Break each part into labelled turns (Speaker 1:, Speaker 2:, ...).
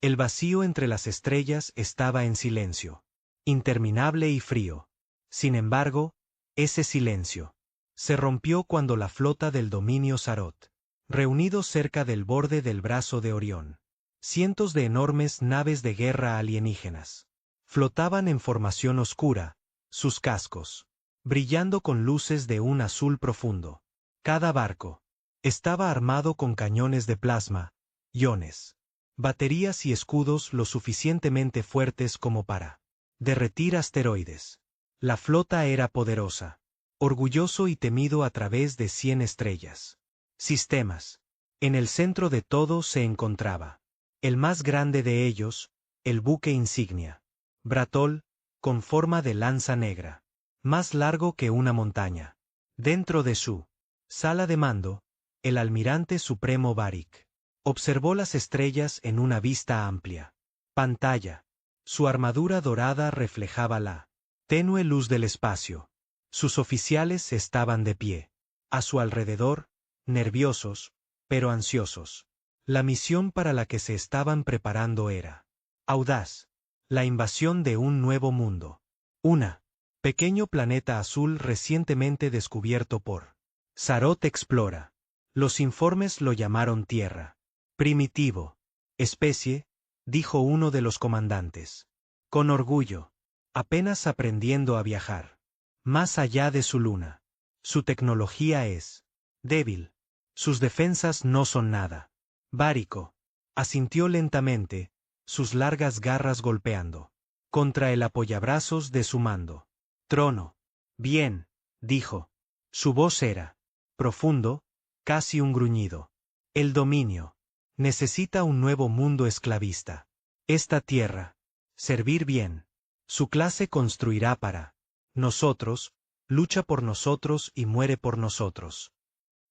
Speaker 1: El vacío entre las estrellas estaba en silencio, interminable y frío. Sin embargo, ese silencio se rompió cuando la flota del dominio Sarot, reunidos cerca del borde del brazo de Orión, cientos de enormes naves de guerra alienígenas, flotaban en formación oscura, sus cascos brillando con luces de un azul profundo. Cada barco estaba armado con cañones de plasma, iones, baterías y escudos lo suficientemente fuertes como para derretir asteroides. La flota era poderosa, orgulloso y temido a través de 100 estrellas. Sistemas. En el centro de todo se encontraba el más grande de ellos, el buque insignia, Bratol, con forma de lanza negra, más largo que una montaña. Dentro de su sala de mando, el almirante supremo Barik observó las estrellas en una vista amplia. Pantalla. Su armadura dorada reflejaba la tenue luz del espacio. Sus oficiales estaban de pie, a su alrededor, nerviosos, pero ansiosos. La misión para la que se estaban preparando era audaz, la invasión de un nuevo mundo. Una pequeño planeta azul recientemente descubierto por Sarot Explora. Los informes lo llamaron Tierra. Primitivo. Especie, dijo uno de los comandantes. Con orgullo. Apenas aprendiendo a viajar. Más allá de su luna. Su tecnología es débil. Sus defensas no son nada. Bárico. Asintió lentamente, sus largas garras golpeando contra el apoyabrazos de su mando. Trono. Bien, dijo. Su voz era profundo, casi un gruñido. El dominio necesita un nuevo mundo esclavista. Esta tierra, servir bien. Su clase construirá para nosotros, lucha por nosotros y muere por nosotros.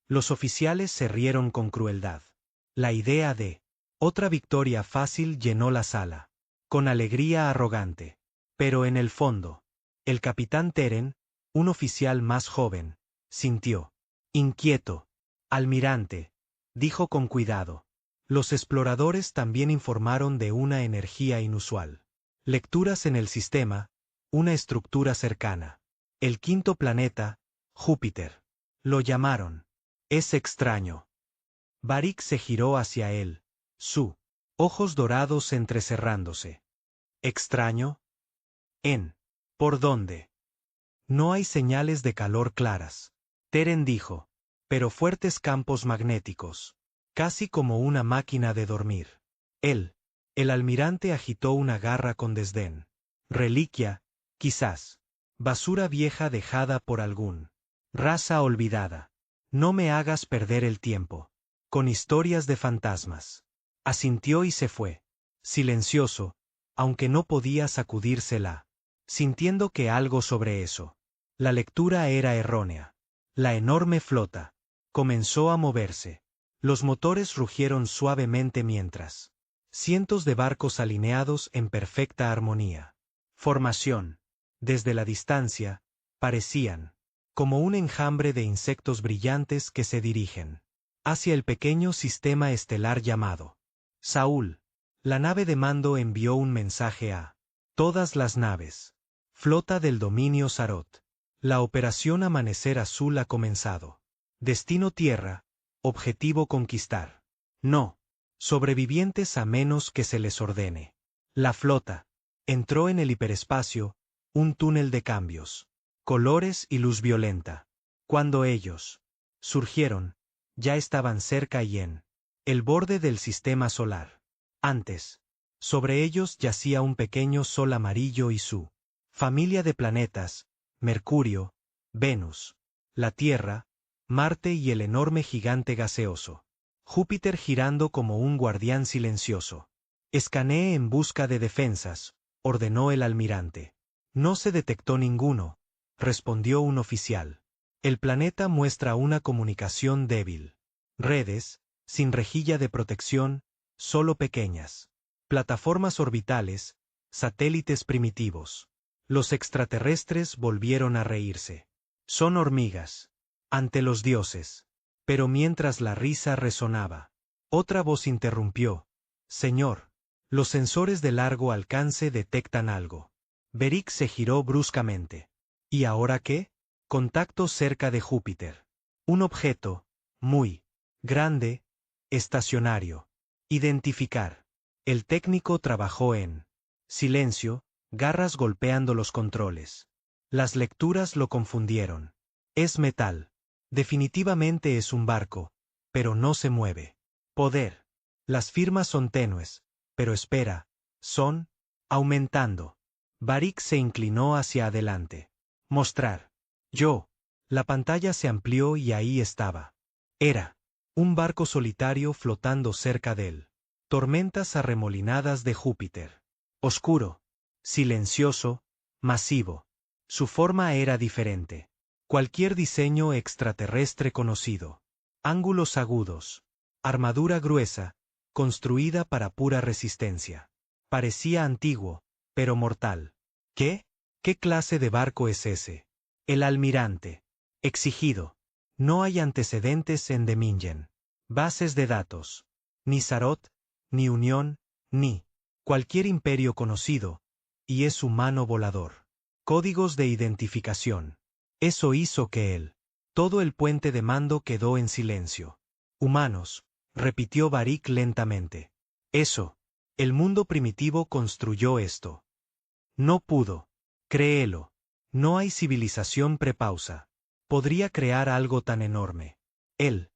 Speaker 1: Los oficiales se rieron con crueldad. La idea de otra victoria fácil llenó la sala, con alegría arrogante. Pero en el fondo, el capitán Teren, un oficial más joven, sintió inquieto. Almirante, dijo con cuidado. Los exploradores también informaron de una energía inusual. Lecturas en el sistema, una estructura cercana. El quinto planeta, Júpiter. Lo llamaron. Es extraño. Barik se giró hacia él, su ojos dorados entrecerrándose. ¿Extraño? ¿Por dónde? No hay señales de calor claras. Teren dijo. Pero fuertes campos magnéticos. Casi como una máquina de dormir. El almirante agitó una garra con desdén. Reliquia, quizás. Basura vieja dejada por algún raza olvidada. No me hagas perder el tiempo con historias de fantasmas. Asintió y se fue. Silencioso, aunque no podía sacudírsela, sintiendo que algo sobre eso. La lectura era errónea. La enorme flota comenzó a moverse. Los motores rugieron suavemente mientras cientos de barcos alineados en perfecta armonía. Formación. Desde la distancia, parecían como un enjambre de insectos brillantes que se dirigen hacia el pequeño sistema estelar llamado Saúl. La nave de mando envió un mensaje a todas las naves. Flota del dominio Sarot. La operación Amanecer Azul ha comenzado. Destino Tierra. Objetivo conquistar. No. Sobrevivientes a menos que se les ordene. La flota entró en el hiperespacio, un túnel de cambios, colores y luz violenta. Cuando ellos surgieron, ya estaban cerca y en el borde del sistema solar. Antes, sobre ellos yacía un pequeño sol amarillo y su familia de planetas, Mercurio, Venus, la Tierra, Marte y el enorme gigante gaseoso. Júpiter girando como un guardián silencioso. Escanee en busca de defensas, ordenó el almirante. No se detectó ninguno, respondió un oficial. El planeta muestra una comunicación débil. Redes, sin rejilla de protección, solo pequeñas. Plataformas orbitales, satélites primitivos. Los extraterrestres volvieron a reírse. Son hormigas. Ante los dioses. Pero mientras la risa resonaba, otra voz interrumpió. Señor, Los sensores de largo alcance detectan algo. Beric se giró bruscamente. ¿Y ahora qué? Contacto cerca de Júpiter. Un objeto, muy grande, estacionario. Identificar. El técnico trabajó en silencio, garras golpeando los controles. Las lecturas lo confundieron. Es metal. Definitivamente es un barco, pero no se mueve. Poder. Las firmas son tenues, pero espera, son aumentando. Beric se inclinó hacia adelante. Mostrar. Yo. La pantalla se amplió y ahí estaba. Era un barco solitario flotando cerca de él. Tormentas arremolinadas de Júpiter. Oscuro. Silencioso. Masivo. Su forma era diferente. Cualquier diseño extraterrestre conocido. Ángulos agudos. Armadura gruesa, construida para pura resistencia. Parecía antiguo, pero mortal. ¿Qué? ¿Qué clase de barco es ese? El Almirante. Exigido. No hay antecedentes en Demingen. Bases de datos. Ni Sarot, ni Unión, ni cualquier imperio conocido. Y es humano volador. Códigos de identificación. Eso hizo que todo el puente de mando quedó en silencio. Humanos, repitió Beric lentamente. Eso. El mundo primitivo construyó esto. No pudo. Créelo. No hay civilización prepausa. Podría crear algo tan enorme. El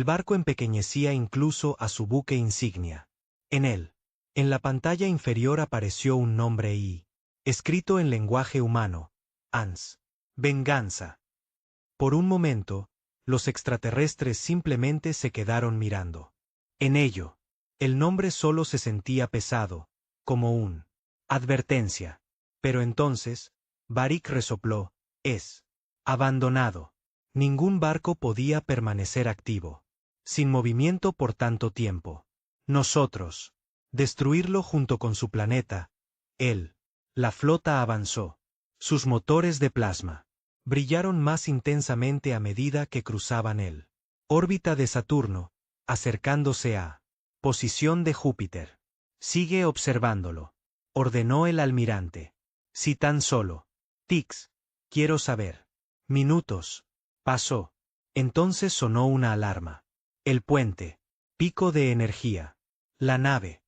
Speaker 1: barco empequeñecía incluso a su buque insignia. En la pantalla inferior apareció un nombre escrito en lenguaje humano. ANS. Venganza. Por un momento, los extraterrestres simplemente se quedaron mirando. En ello, el nombre solo se sentía pesado, como un advertencia. Pero entonces, Beric resopló, es abandonado. Ningún barco podía permanecer activo, sin movimiento por tanto tiempo. Nosotros, destruirlo junto con su planeta. La flota avanzó. Sus motores de plasma brillaron más intensamente a medida que cruzaban órbita de Saturno, acercándose a posición de Júpiter. Sigue observándolo, ordenó el almirante. Si tan solo tics, quiero saber. Minutos. Pasó. Entonces sonó una alarma. El puente. Pico de energía. La nave.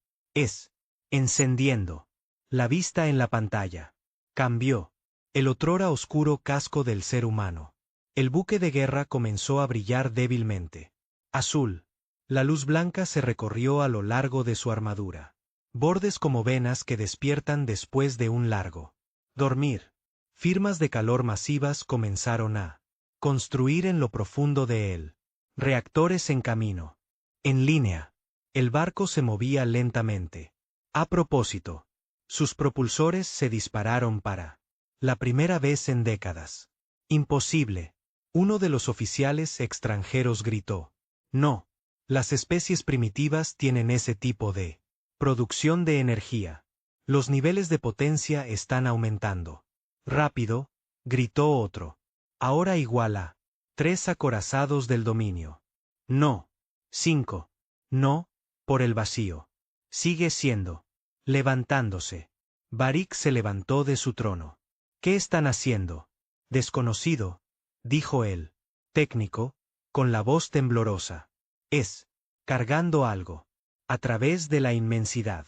Speaker 1: Encendiendo. La vista en la pantalla. Cambió. El otrora oscuro casco del ser humano. El buque de guerra comenzó a brillar débilmente. Azul. La luz blanca se recorrió a lo largo de su armadura. Bordes como venas que despiertan después de un largo dormir. Firmas de calor masivas comenzaron a construir en lo profundo de él. Reactores en camino. En línea. El barco se movía lentamente. A propósito, sus propulsores se dispararon para la primera vez en décadas. Imposible. Uno de los oficiales extranjeros gritó. No. Las especies primitivas tienen ese tipo de producción de energía. Los niveles de potencia están aumentando. Rápido, gritó otro. Ahora igual a 3 acorazados del dominio. No. 5. No, por el vacío. Sigue siendo. Levantándose. Beric se levantó de su trono. ¿Qué están haciendo? Desconocido, dijo el técnico, con la voz temblorosa. Cargando algo. A través de la inmensidad.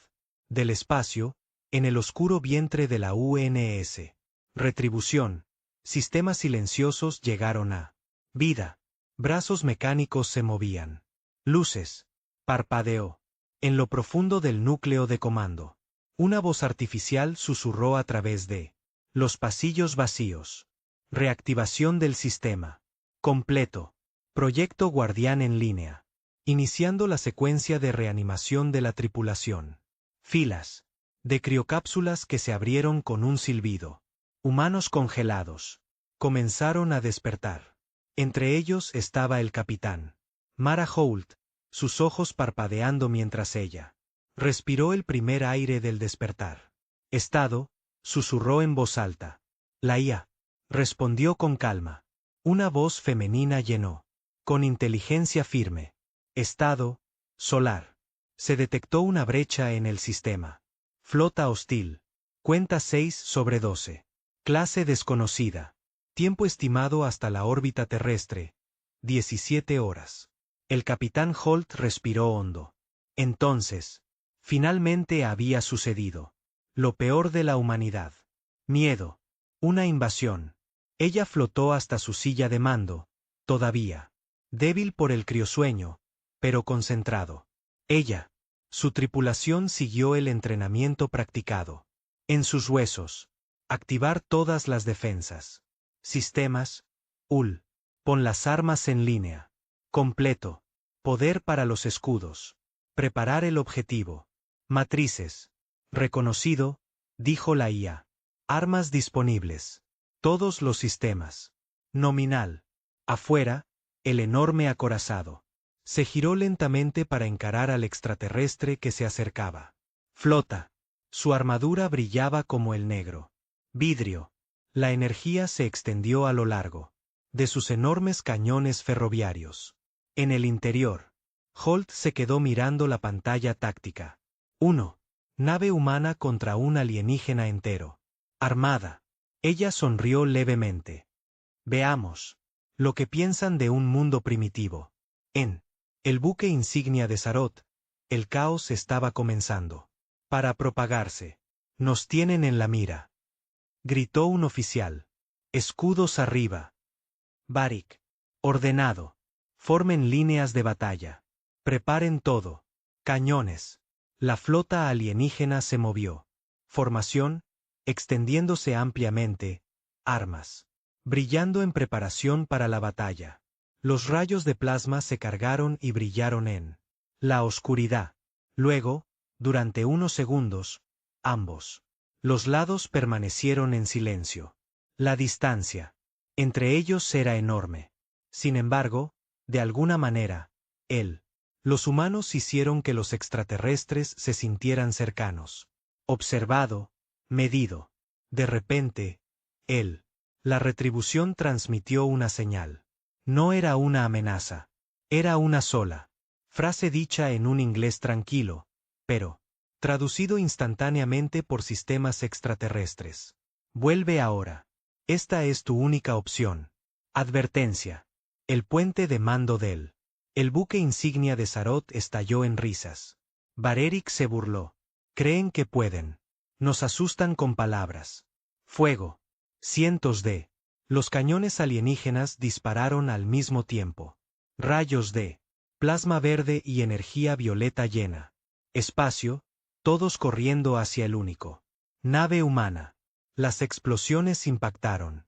Speaker 1: Del espacio, en el oscuro vientre de la UNS. Retribución. Sistemas silenciosos llegaron a vida. Brazos mecánicos se movían. Luces. Parpadeó. En lo profundo del núcleo de comando. Una voz artificial susurró a través de los pasillos vacíos. Reactivación del sistema. Completo. Proyecto Guardián en línea. Iniciando la secuencia de reanimación de la tripulación. Filas de criocápsulas que se abrieron con un silbido. Humanos congelados. Comenzaron a despertar. Entre ellos estaba el capitán Mara Holt, sus ojos parpadeando mientras ella respiró el primer aire del despertar. Estado, susurró en voz alta. La IA. Respondió con calma. Una voz femenina llenó. Con inteligencia firme. Estado, solar. Se detectó una brecha en el sistema. Flota hostil. Cuenta 6/12. Clase desconocida. Tiempo estimado hasta la órbita terrestre. 17 horas. El capitán Holt respiró hondo. Entonces, finalmente había sucedido. Lo peor de la humanidad. Miedo. Una invasión. Ella flotó hasta su silla de mando, todavía. Débil por el criosueño, pero concentrado. Ella. Su tripulación siguió el entrenamiento practicado. En sus huesos. Activar todas las defensas. Sistemas. UL. Pon las armas en línea. Completo. Poder para los escudos. Preparar el objetivo. Matrices. Reconocido, dijo la IA. Armas disponibles. Todos los sistemas. Nominal. Afuera, el enorme acorazado. Se giró lentamente para encarar al extraterrestre que se acercaba. Flota. Su armadura brillaba como el negro. Vidrio. La energía se extendió a lo largo de sus enormes cañones ferroviarios. En el interior, Holt se quedó mirando la pantalla táctica. 1. Nave humana contra un alienígena entero. Armada. Ella sonrió levemente. Veamos lo que piensan de un mundo primitivo. En el buque insignia de Sarot, el caos estaba comenzando. Para propagarse. Nos tienen en la mira. Gritó un oficial. Escudos arriba. Barik. Ordenado. Formen líneas de batalla. Preparen todo. Cañones. La flota alienígena se movió. Formación, extendiéndose ampliamente. Armas. Brillando en preparación para la batalla. Los rayos de plasma se cargaron y brillaron en la oscuridad. Luego, durante unos segundos, ambos. Los lados permanecieron en silencio. La distancia entre ellos era enorme. Sin embargo, de alguna manera, los humanos hicieron que los extraterrestres se sintieran cercanos. Observado, medido. De repente, la retribución transmitió una señal. No era una amenaza. Era una sola frase dicha en un inglés tranquilo, pero traducido instantáneamente por sistemas extraterrestres. Vuelve ahora. Esta es tu única opción. Advertencia. El puente de mando del el buque insignia de Sarot estalló en risas. Barerik se burló. Creen que pueden. Nos asustan con palabras. Fuego. Cientos de los cañones alienígenas dispararon al mismo tiempo. Rayos de plasma verde y energía violeta llena. Espacio, todos corriendo hacia el único nave humana. Las explosiones impactaron.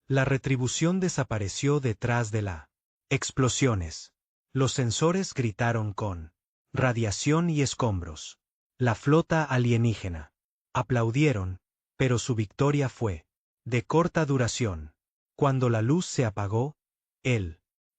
Speaker 1: La retribución desapareció detrás de la explosiones. Los sensores gritaron con radiación y escombros. La flota alienígena. Aplaudieron, pero su victoria fue de corta duración. Cuando la luz se apagó,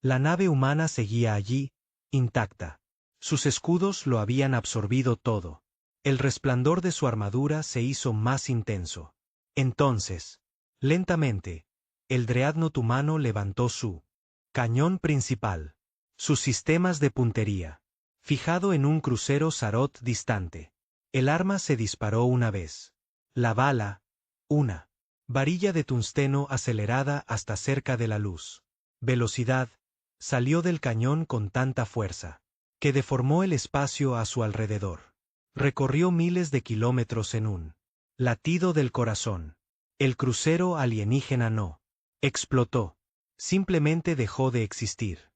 Speaker 1: la nave humana seguía allí, intacta. Sus escudos lo habían absorbido todo. El resplandor de su armadura se hizo más intenso. Entonces, lentamente, el dreadnought humano levantó su cañón principal, sus sistemas de puntería, fijado en un crucero Sarot distante. El arma se disparó una vez. La bala, una varilla de tungsteno acelerada hasta cerca de la luz. Velocidad, salió del cañón con tanta fuerza, que deformó el espacio a su alrededor. Recorrió miles de kilómetros en un latido del corazón. El crucero alienígena no explotó. Simplemente dejó de existir.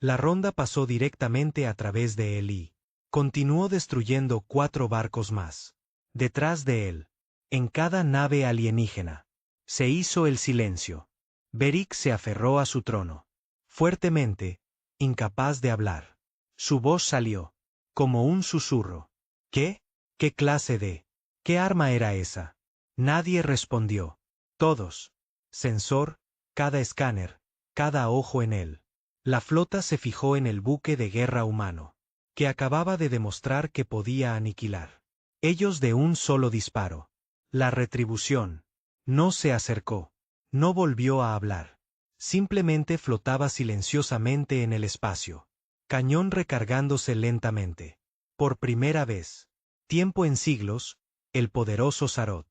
Speaker 1: La ronda pasó directamente a través de él y continuó destruyendo 4 barcos más. Detrás de él, en cada nave alienígena, se hizo el silencio. Beric se aferró a su trono. Fuertemente, incapaz de hablar. Su voz salió como un susurro. ¿Qué? ¿Qué clase de? ¿Qué arma era esa? Nadie respondió. Todos. Sensor, cada escáner, cada ojo en él. La flota se fijó en el buque de guerra humano, que acababa de demostrar que podía aniquilar. Ellos de un solo disparo. La retribución. No se acercó. No volvió a hablar. Simplemente flotaba silenciosamente en el espacio. Cañón recargándose lentamente. Por primera vez. Tiempo en siglos, el poderoso Sarot.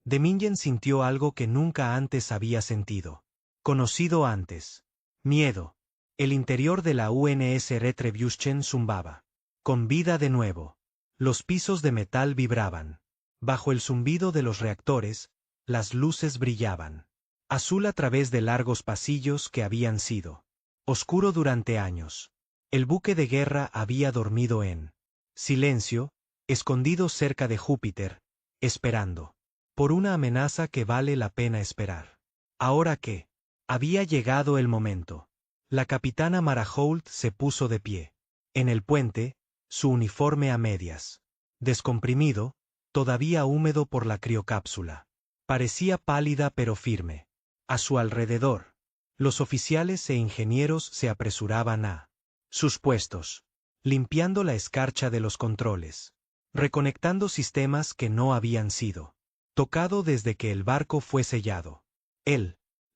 Speaker 1: Dominion sintió algo que nunca antes había sentido. Conocido antes. Miedo. El interior de la UNS Retribution zumbaba. Con vida de nuevo. Los pisos de metal vibraban. Bajo el zumbido de los reactores, las luces brillaban. Azul a través de largos pasillos que habían sido oscuro durante años. El buque de guerra había dormido en silencio, escondido cerca de Júpiter, esperando por una amenaza que vale la pena esperar. Ahora que había llegado el momento, la capitana Mara Holt se puso de pie. En el puente, su uniforme a medias. Descomprimido, todavía húmedo por la criocápsula. Parecía pálida pero firme. A su alrededor, los oficiales e ingenieros se apresuraban a sus puestos, limpiando la escarcha de los controles, reconectando sistemas que no habían sido tocado desde que el barco fue sellado.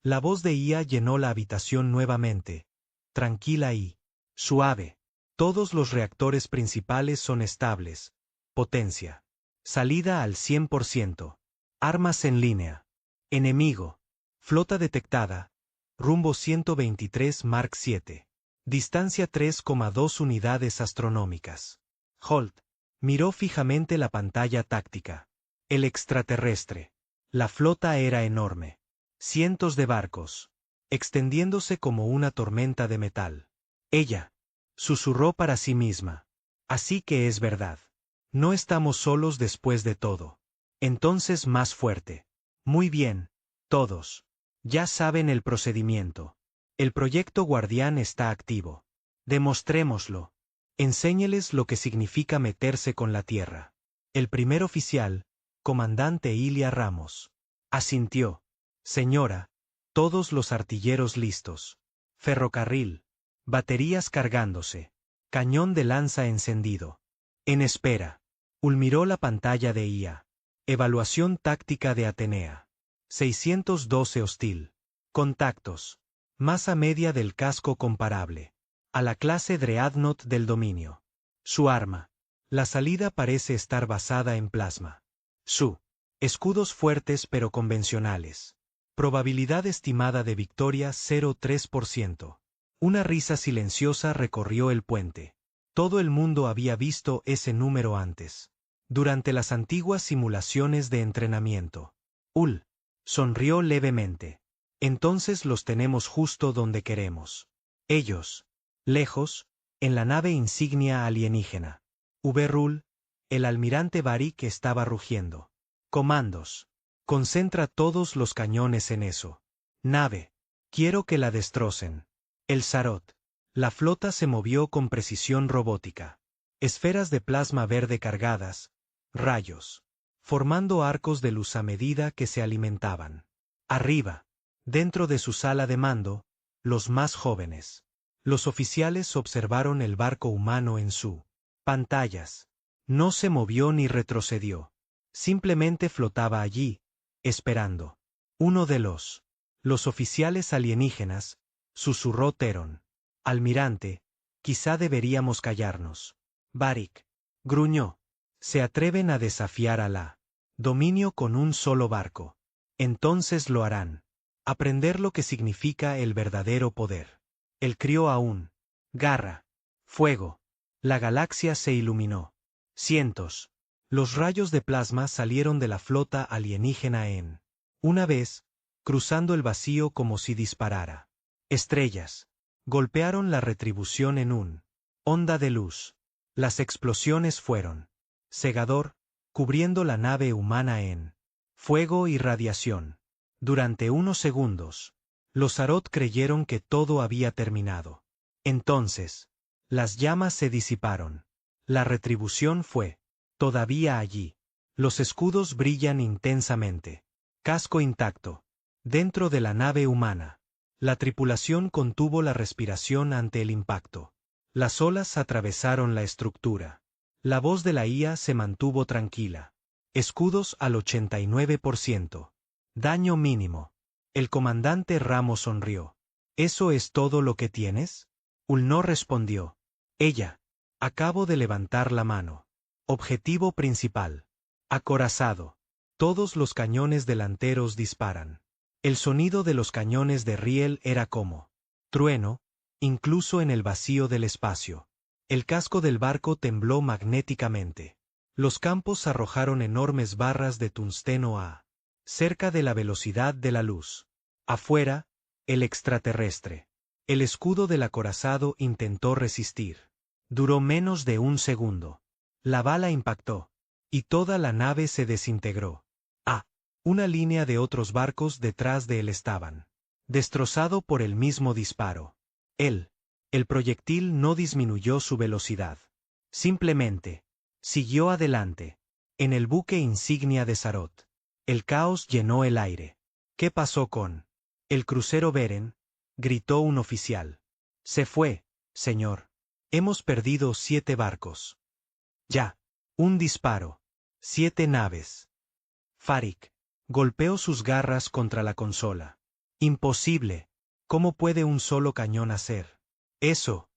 Speaker 1: La voz de Ia llenó la habitación nuevamente, tranquila y suave. Todos los reactores principales son estables. Potencia. Salida al 100%. Armas en línea. Enemigo. Flota detectada. Rumbo 123 Mark 7. Distancia 3,2 unidades astronómicas. Holt miró fijamente la pantalla táctica. El extraterrestre. La flota era enorme. Cientos de barcos. Extendiéndose como una tormenta de metal. Ella susurró para sí misma. Así que es verdad. No estamos solos después de todo. Entonces más fuerte. Muy bien, todos. Ya saben el procedimiento. El proyecto Guardián está activo. Demostrémoslo. Enséñeles lo que significa meterse con la Tierra. El primer oficial, comandante Ilia Ramos, asintió. Señora, todos los artilleros listos. Ferrocarril. Baterías cargándose. Cañón de lanza encendido. En espera. Miró la pantalla de IA. Evaluación táctica de Atenea. 612 hostil. Contactos. Masa media del casco comparable a la clase Dreadnought del dominio. Su arma. La salida parece estar basada en plasma. Su. Escudos fuertes pero convencionales. Probabilidad estimada de victoria 0,3%. Una risa silenciosa recorrió el puente. Todo el mundo había visto ese número antes. Durante las antiguas simulaciones de entrenamiento. Sonrió levemente. Entonces los tenemos justo donde queremos. Ellos. Lejos, en la nave insignia alienígena. Rule, el almirante Barik estaba rugiendo. Comandos. Concentra todos los cañones en eso. Nave. Quiero que la destrocen. El Sarot. La flota se movió con precisión robótica. Esferas de plasma verde cargadas. Rayos. Formando arcos de luz a medida que se alimentaban. Arriba. Dentro de su sala de mando, los más jóvenes. Los oficiales observaron el barco humano en su pantallas. No se movió ni retrocedió. Simplemente flotaba allí, esperando. Uno de los oficiales alienígenas, susurró Teron. Almirante, quizá deberíamos callarnos. Barik. Gruñó. Se atreven a desafiar a la dominio con un solo barco. Entonces lo harán. Aprender lo que significa el verdadero poder. El crió aún. Garra. Fuego. La galaxia se iluminó. Cientos. Los rayos de plasma salieron de la flota alienígena en una vez, cruzando el vacío como si disparara. Estrellas. Golpearon la retribución en un onda de luz. Las explosiones fueron cegador, cubriendo la nave humana en fuego y radiación. Durante unos segundos, los Sarot creyeron que todo había terminado. Entonces, las llamas se disiparon. La retribución fue todavía allí. Los escudos brillan intensamente. Casco intacto. Dentro de la nave humana, la tripulación contuvo la respiración ante el impacto. Las olas atravesaron la estructura. La voz de la IA se mantuvo tranquila. Escudos al 89%. Daño mínimo. El comandante Ramos sonrió. ¿Eso es todo lo que tienes? No respondió. Ella. Acabo de levantar la mano. Objetivo principal. Acorazado. Todos los cañones delanteros disparan. El sonido de los cañones de riel era como trueno, incluso en el vacío del espacio. El casco del barco tembló magnéticamente. Los campos arrojaron enormes barras de tungsteno a cerca de la velocidad de la luz. Afuera, el extraterrestre. El escudo del acorazado intentó resistir. Duró menos de un segundo. La bala impactó, y toda la nave se desintegró. Una línea de otros barcos detrás de él estaban destrozado por el mismo disparo. El proyectil no disminuyó su velocidad. Simplemente siguió adelante. En el buque insignia de Sarot. El caos llenó el aire. ¿Qué pasó con el crucero Beren?, gritó un oficial. Se fue, señor. Hemos perdido 7 barcos. Ya. Un disparo. 7 naves. Farik golpeó sus garras contra la consola. Imposible. ¿Cómo puede un solo cañón hacer eso?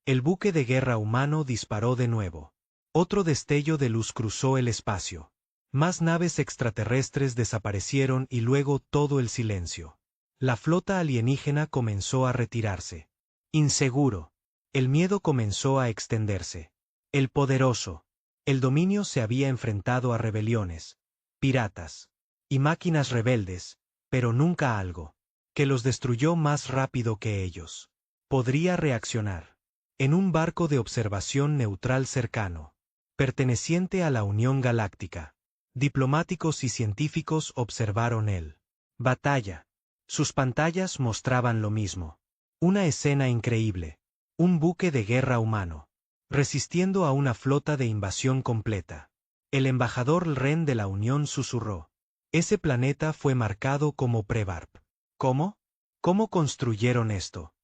Speaker 1: El buque de guerra humano disparó de nuevo. Otro destello de luz cruzó el espacio. Más naves extraterrestres desaparecieron y luego todo el silencio. La flota alienígena comenzó a retirarse. Inseguro. El miedo comenzó a extenderse. El poderoso. El dominio se había enfrentado a rebeliones, piratas y máquinas rebeldes, pero nunca algo que los destruyó más rápido que ellos. Podría reaccionar. En un barco de observación neutral cercano, perteneciente a la Unión Galáctica, diplomáticos y científicos observaron el batalla. Sus pantallas mostraban lo mismo. Una escena increíble. Un buque de guerra humano, resistiendo a una flota de invasión completa. El embajador Ren de la Unión susurró. Ese planeta fue marcado como Prevarp. ¿Cómo? ¿Cómo construyeron esto?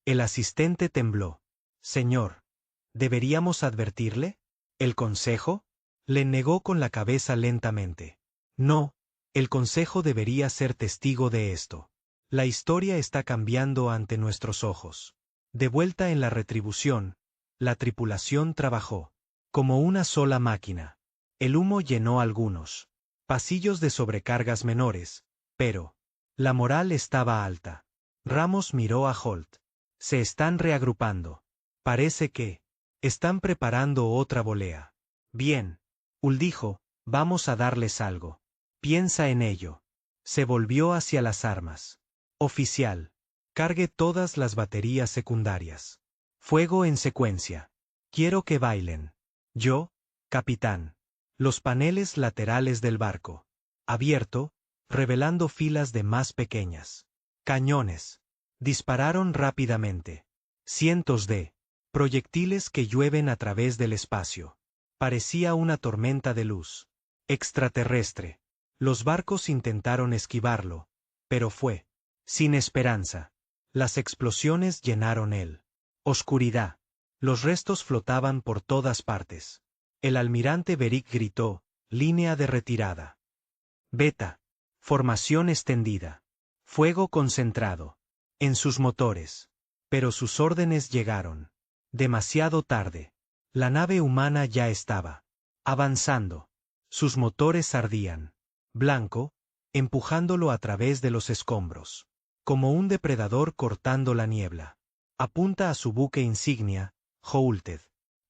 Speaker 1: El asistente tembló. Señor, ¿deberíamos advertirle? ¿El consejo? Le negó con la cabeza lentamente. No, el consejo debería ser testigo de esto. La historia está cambiando ante nuestros ojos. De vuelta en la retribución, la tripulación trabajó como una sola máquina. El humo llenó algunos pasillos de sobrecargas menores, pero la moral estaba alta. Ramos miró a Holt. Se están reagrupando. Parece que están preparando otra volea. Bien. Hull dijo, vamos a darles algo. Piensa en ello. Se volvió hacia las armas. Oficial. Cargue todas las baterías secundarias. Fuego en secuencia. Quiero que bailen. Yo, capitán. Los paneles laterales del barco. Abierto, revelando filas de más pequeñas cañones. Dispararon rápidamente. Cientos de proyectiles que llueven a través del espacio. Parecía una tormenta de luz extraterrestre. Los barcos intentaron esquivarlo, pero fue sin esperanza. Las explosiones llenaron el oscuridad. Los restos flotaban por todas partes. El almirante Beric gritó, línea de retirada. Beta. Formación extendida. Fuego concentrado. En sus motores. Pero sus órdenes llegaron demasiado tarde. La nave humana ya estaba avanzando. Sus motores ardían blanco, empujándolo a través de los escombros. Como un depredador cortando la niebla. Apunta a su buque insignia, Houlted.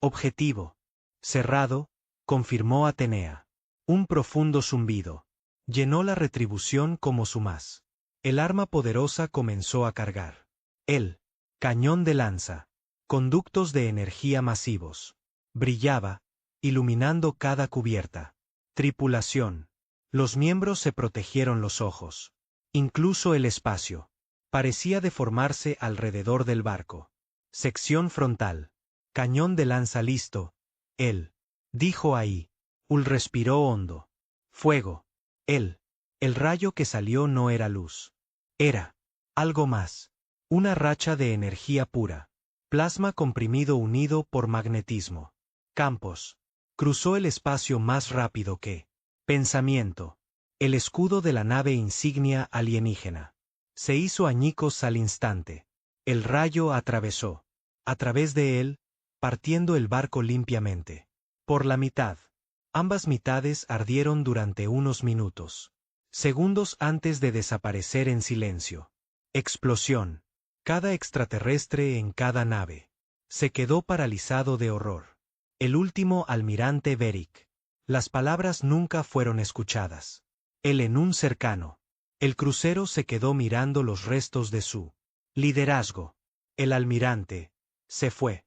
Speaker 1: Objetivo. Cerrado, confirmó Atenea. Un profundo zumbido llenó la retribución como su más. El arma poderosa comenzó a cargar. El cañón de lanza. Conductos de energía masivos. Brillaba, iluminando cada cubierta. Tripulación. Los miembros se protegieron los ojos. Incluso el espacio. Parecía deformarse alrededor del barco. Sección frontal. Cañón de lanza listo. Él. Dijo ahí. Hull respiró hondo. Fuego. Él. El rayo que salió no era luz. Era algo más. Una racha de energía pura. Plasma comprimido unido por magnetismo. Campos. Cruzó el espacio más rápido que pensamiento. El escudo de la nave insignia alienígena. Se hizo añicos al instante. El rayo atravesó a través de él, partiendo el barco limpiamente. Por la mitad. Ambas mitades ardieron durante unos minutos. Segundos antes de desaparecer en silencio. Explosión. Cada extraterrestre en cada nave. Se quedó paralizado de horror. El último almirante Beric. Las palabras nunca fueron escuchadas. Él en un cercano. El crucero se quedó mirando los restos de su liderazgo. El almirante se fue.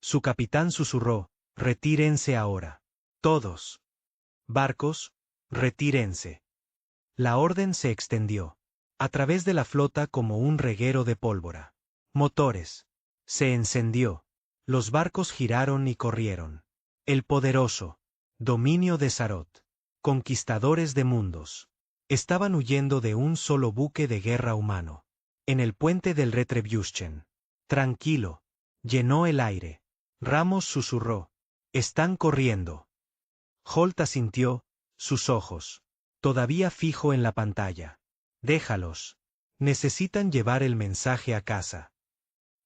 Speaker 1: Su capitán susurró: retírense ahora. Todos. Barcos, retírense. La orden se extendió a través de la flota como un reguero de pólvora. Motores. Se encendió. Los barcos giraron y corrieron. El poderoso dominio de Sarot. Conquistadores de mundos. Estaban huyendo de un solo buque de guerra humano. En el puente del Retribution. Tranquilo. Llenó el aire. Ramos susurró: están corriendo. Holt asintió, sus ojos todavía fijo en la pantalla. Déjalos. Necesitan llevar el mensaje a casa.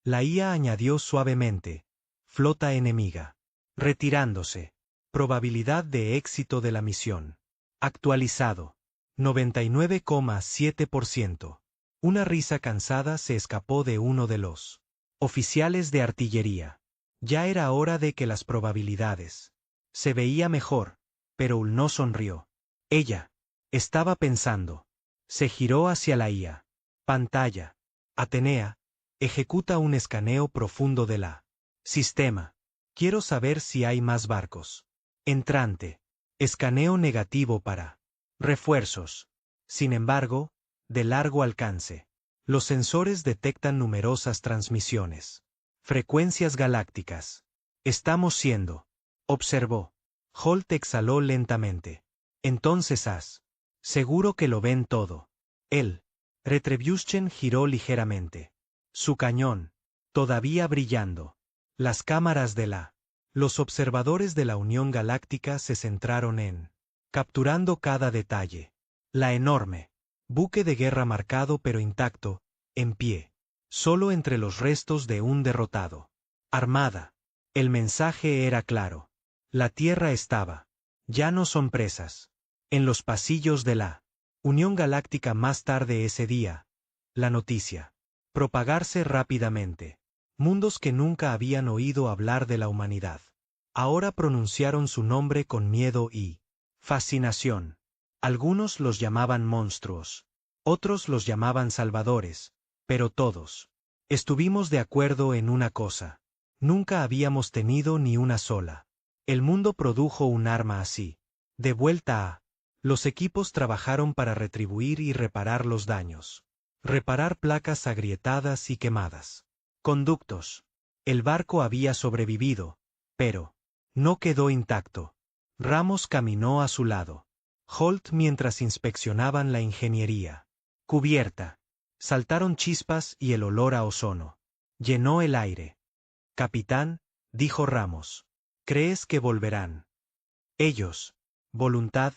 Speaker 1: La IA añadió suavemente: flota enemiga. Retirándose. Probabilidad de éxito de la misión. Actualizado. 99,7%. Una risa cansada se escapó de uno de los oficiales de artillería. Ya era hora de que las probabilidades. Se veía mejor, pero Ul no sonrió. Ella estaba pensando. Se giró hacia la IA. Pantalla. Atenea. Ejecuta un escaneo profundo de la sistema. Quiero saber si hay más barcos. Entrante. Escaneo negativo para refuerzos. Sin embargo, de largo alcance. Los sensores detectan numerosas transmisiones. Frecuencias galácticas. Estamos siendo. Observó. Holt exhaló lentamente. Entonces haz. Seguro que lo ven todo. Él. Retribution giró ligeramente. Su cañón. Todavía brillando. Las cámaras de la. Los observadores de la Unión Galáctica se centraron en. Capturando cada detalle. La enorme. Buque de guerra marcado pero intacto, en pie. Solo entre los restos de un derrotado. Armada. El mensaje era claro. La Tierra estaba. Ya no son presas. En los pasillos de la Unión Galáctica más tarde ese día. La noticia. Propagarse rápidamente. Mundos que nunca habían oído hablar de la humanidad. Ahora pronunciaron su nombre con miedo y fascinación. Algunos los llamaban monstruos. Otros los llamaban salvadores. Pero todos. Estuvimos de acuerdo en una cosa. Nunca habíamos tenido ni una sola. El mundo produjo un arma así. De vuelta a. Los equipos trabajaron para retribuir y reparar los daños. Reparar placas agrietadas y quemadas. Conductos. El barco había sobrevivido, pero no quedó intacto. Ramos caminó a su lado. Holt mientras inspeccionaban la ingeniería. Cubierta. Saltaron chispas y el olor a ozono. Llenó el aire. Capitán, dijo Ramos. ¿Crees que volverán? Ellos. Voluntad,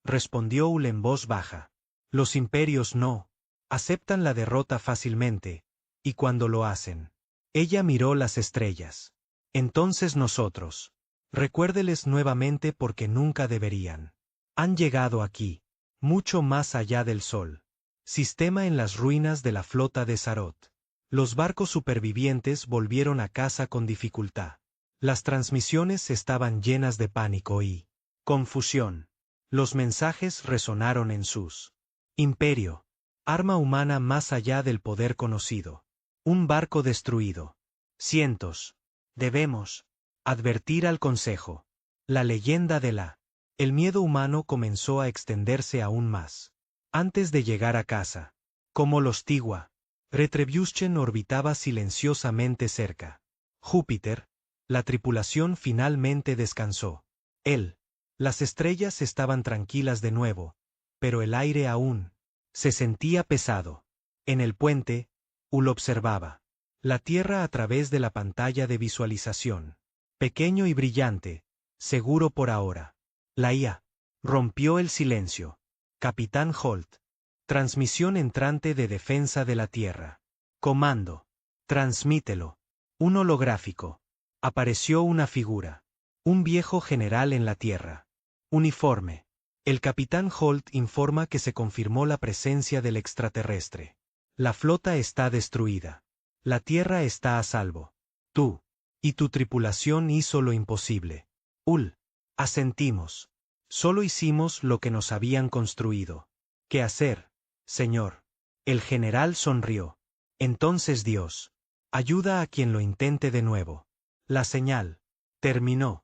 Speaker 1: respondió Ul en voz baja. Los imperios no. Aceptan la derrota fácilmente, y cuando lo hacen. Ella miró las estrellas. Entonces nosotros. Recuérdeles nuevamente porque nunca deberían. Han llegado aquí. Mucho más allá del sol. Sistema en las ruinas de la flota de Sarot. Los barcos supervivientes volvieron a casa con dificultad. Las transmisiones estaban llenas de pánico y confusión. Los mensajes resonaron en sus. Imperio. Arma humana más allá del poder conocido. Un barco destruido. Cientos. Debemos advertir al Consejo. La leyenda de la. El miedo humano comenzó a extenderse aún más. Antes de llegar a casa. Como los Tigua. Retribution orbitaba silenciosamente cerca. Júpiter. La tripulación finalmente descansó. Él. Las estrellas estaban tranquilas de nuevo, pero el aire aún se sentía pesado. En el puente, Ul observaba la Tierra a través de la pantalla de visualización. Pequeño y brillante, seguro por ahora. La IA rompió el silencio. Capitán Holt. Transmisión entrante de defensa de la Tierra. Comando. Transmítelo. Un holográfico. Apareció una figura. Un viejo general en la Tierra. Uniforme. El capitán Holt informa que se confirmó la presencia del extraterrestre. La flota está destruida. La Tierra está a salvo. Tú y tu tripulación hizo lo imposible. Asentimos. Solo hicimos lo que nos habían construido. ¿Qué hacer, señor? El general sonrió. Entonces Dios. Ayuda a quien lo intente de nuevo. La señal. Terminó.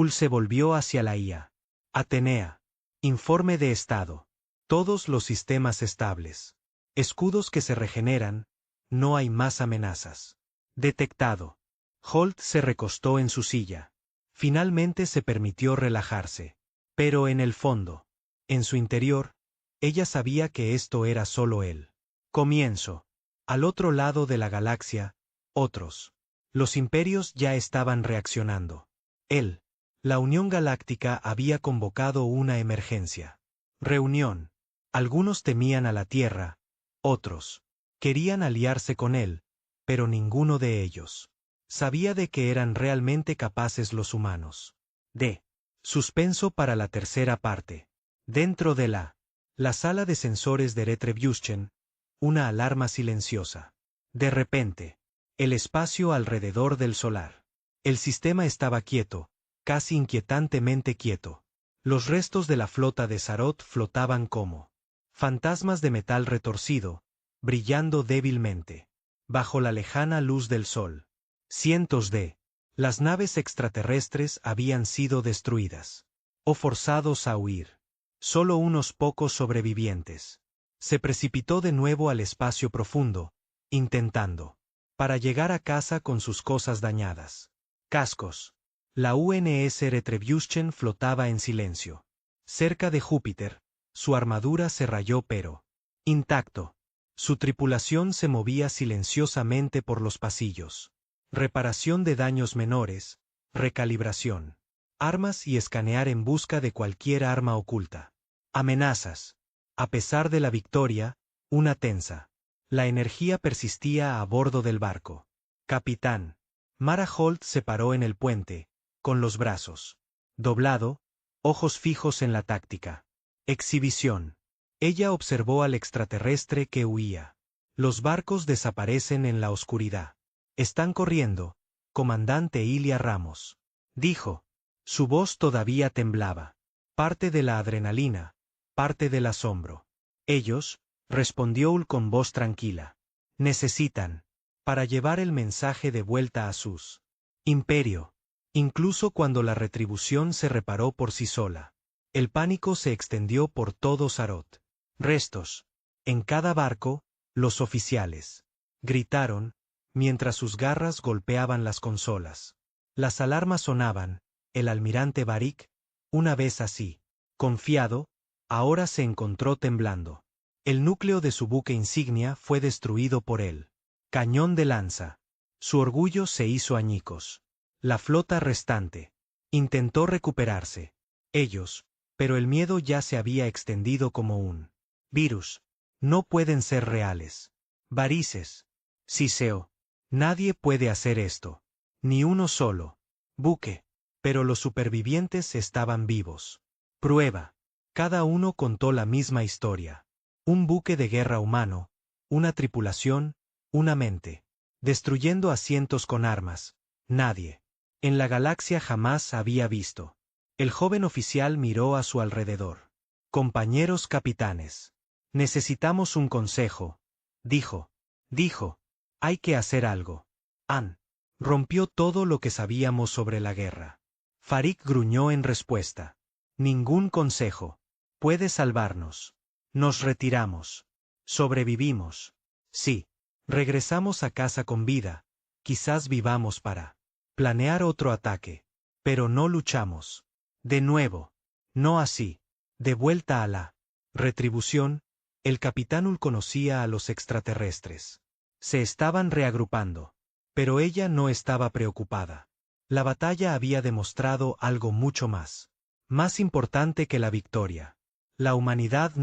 Speaker 1: Se volvió hacia la IA. Atenea. Informe de estado. Todos los sistemas estables. Escudos que se regeneran. No hay más amenazas. Detectado. Holt se recostó en su silla. Finalmente se permitió relajarse. Pero en el fondo, en su interior, ella sabía que esto era solo él. Comienzo. Al otro lado de la galaxia, otros. Los imperios ya estaban reaccionando. La Unión Galáctica había convocado una emergencia. Reunión. Algunos temían a la Tierra, otros querían aliarse con él, pero ninguno de ellos sabía de que eran realmente capaces los humanos. Suspenso para la tercera parte. Dentro de la sala de sensores de Retribution, una alarma silenciosa. De repente, el espacio alrededor del solar. El sistema estaba quieto, casi inquietantemente quieto. Los restos de la flota de Sarot flotaban como fantasmas de metal retorcido, brillando débilmente, bajo la lejana luz del sol. Cientos de las naves extraterrestres habían sido destruidas o forzados a huir. Solo unos pocos sobrevivientes. Se precipitó de nuevo al espacio profundo, intentando para llegar a casa con sus cosas dañadas. Cascos. La UNS Retribution flotaba en silencio. Cerca de Júpiter, su armadura se rayó pero intacto. Su tripulación se movía silenciosamente por los pasillos. Reparación de daños menores, recalibración. Armas y escanear en busca de cualquier arma oculta. Amenazas. A pesar de la victoria, una tensa. La energía persistía a bordo del barco. Capitán. Mara Holt se paró en el puente, con los brazos doblado, ojos fijos en la táctica. Exhibición. Ella observó al extraterrestre que huía. Los barcos desaparecen en la oscuridad. Están corriendo, comandante Ilia Ramos. Dijo. Su voz todavía temblaba. Parte de la adrenalina, parte del asombro. Ellos, respondió con voz tranquila. Necesitan para llevar el mensaje de vuelta a sus imperio. Incluso cuando la retribución se reparó por sí sola. El pánico se extendió por todo Sarot. Restos. En cada barco, los oficiales gritaron, mientras sus garras golpeaban las consolas. Las alarmas sonaban. El almirante Barik, una vez así, confiado, ahora se encontró temblando. El núcleo de su buque insignia fue destruido por él. Cañón de lanza. Su orgullo se hizo añicos. La flota restante intentó recuperarse. Ellos, pero el miedo ya se había extendido como un virus. No pueden ser reales. Varices. Siseo. Nadie puede hacer esto. Ni uno solo. Buque. Pero los supervivientes estaban vivos. Prueba. Cada uno contó la misma historia. Un buque de guerra humano, una tripulación, una mente. Destruyendo asientos con armas. Nadie en la galaxia jamás había visto. El joven oficial miró a su alrededor. Compañeros capitanes. Necesitamos un consejo. Dijo. Hay que hacer algo. Ann. Rompió todo lo que sabíamos sobre la guerra. Farik gruñó en respuesta. Ningún consejo. Puede salvarnos. Nos retiramos. Sobrevivimos. Sí. Regresamos a casa con vida. Quizás vivamos para planear otro ataque. Pero no luchamos. De nuevo. No así. De vuelta a la retribución, el capitán Hull conocía a los extraterrestres. Se estaban reagrupando. Pero ella no estaba preocupada. La batalla había demostrado algo mucho más importante que la victoria. La humanidad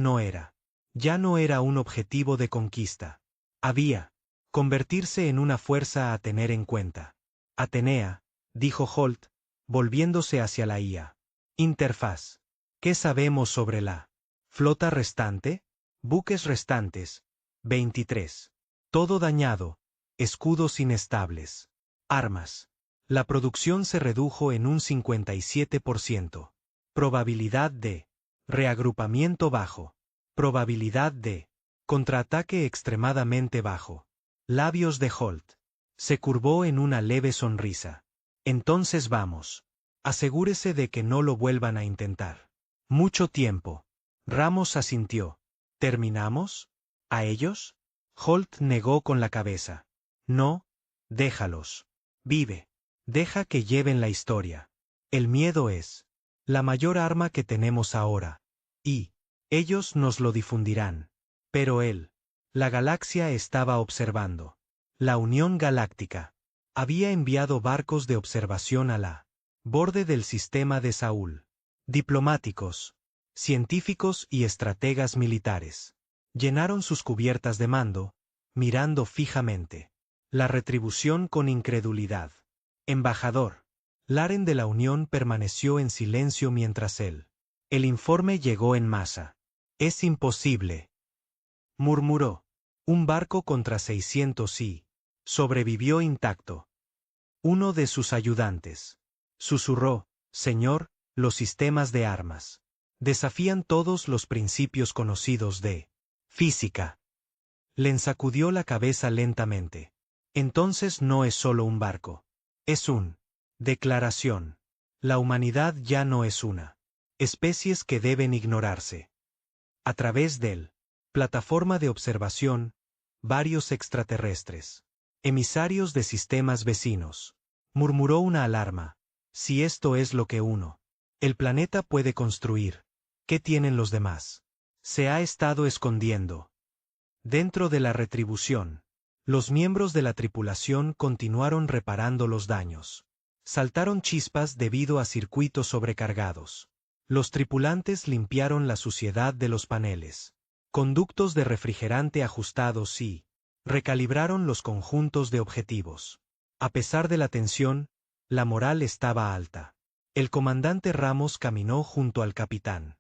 Speaker 1: ya no era un objetivo de conquista. Había Convertirse en una fuerza a tener en cuenta. Atenea, dijo Holt, volviéndose hacia la IA. Interfaz. ¿Qué sabemos sobre la flota restante? Buques restantes. 23. Todo dañado. Escudos inestables. Armas. La producción se redujo en un 57%. Probabilidad de reagrupamiento bajo. Probabilidad de contraataque extremadamente bajo. Labios de Holt. Se curvó en una leve sonrisa. Entonces vamos. Asegúrese de que no lo vuelvan a intentar. Mucho tiempo. Ramos asintió. ¿Terminamos? ¿A ellos? Holt negó con la cabeza. No, déjalos. Vive. Deja que lleven la historia. El miedo es la mayor arma que tenemos ahora. Y ellos nos lo difundirán. Pero la galaxia estaba observando. La Unión Galáctica había enviado barcos de observación a la borde del sistema de Saúl. Diplomáticos, científicos y estrategas militares llenaron sus cubiertas de mando, mirando fijamente la retribución con incredulidad. Embajador, Laren de la Unión permaneció en silencio mientras el informe llegó en masa. Es imposible, murmuró. Un barco contra 600 y sobrevivió intacto. Uno de sus ayudantes susurró, señor, los sistemas de armas desafían todos los principios conocidos de física. Len sacudió la cabeza lentamente. Entonces no es solo un barco. Es declaración. La humanidad ya no es una especies que deben ignorarse. A través del plataforma de observación, varios extraterrestres, emisarios de sistemas vecinos, murmuró una alarma. Si esto es lo que el planeta puede construir, ¿qué tienen los demás? Se ha estado escondiendo. Dentro de la retribución, los miembros de la tripulación continuaron reparando los daños. Saltaron chispas debido a circuitos sobrecargados. Los tripulantes limpiaron la suciedad de los paneles, conductos de refrigerante ajustados y recalibraron los conjuntos de objetivos. A pesar de la tensión, la moral estaba alta. El comandante Ramos caminó junto al capitán.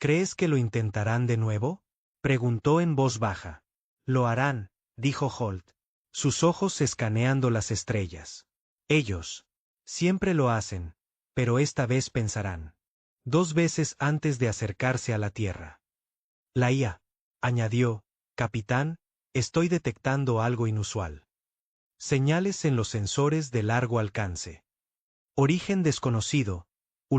Speaker 1: ¿Crees que lo intentarán de nuevo? Preguntó en voz baja. Lo harán, dijo Holt, sus ojos escaneando las estrellas. Ellos siempre lo hacen, pero esta vez pensarán 2 veces antes de acercarse a la Tierra. La IA añadió, capitán, estoy detectando algo inusual. Señales en los sensores de largo alcance. Origen desconocido.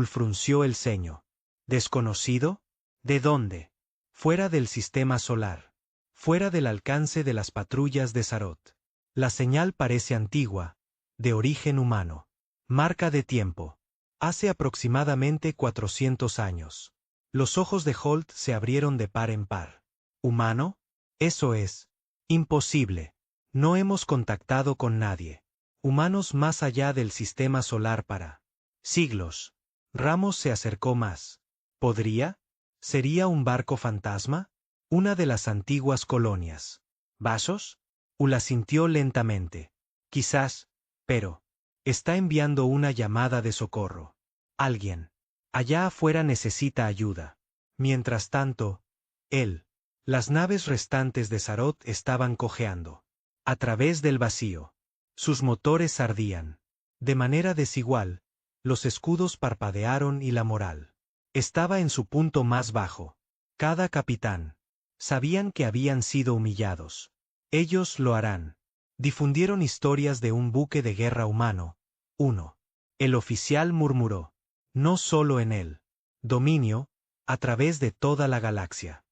Speaker 1: Frunció el ceño. ¿Desconocido? ¿De dónde? Fuera del sistema solar. Fuera del alcance de las patrullas de Sarot. La señal parece antigua, de origen humano. Marca de tiempo. Hace aproximadamente 400 años. Los ojos de Holt se abrieron de par en par. ¿Humano? Eso es imposible. No hemos contactado con nadie. Humanos más allá del sistema solar para siglos. Ramos se acercó más. ¿Podría? ¿Sería un barco fantasma? Una de las antiguas colonias. ¿Vasos? Ula sintió lentamente. Quizás, pero está enviando una llamada de socorro. Alguien allá afuera necesita ayuda. Mientras tanto, las naves restantes de Sarot estaban cojeando. A través del vacío. Sus motores ardían. De manera desigual, los escudos parpadearon y la moral estaba en su punto más bajo. Cada capitán sabían que habían sido humillados. Ellos lo harán. Difundieron historias de un buque de guerra humano. El oficial murmuró. No solo en el dominio, a través de toda la galaxia.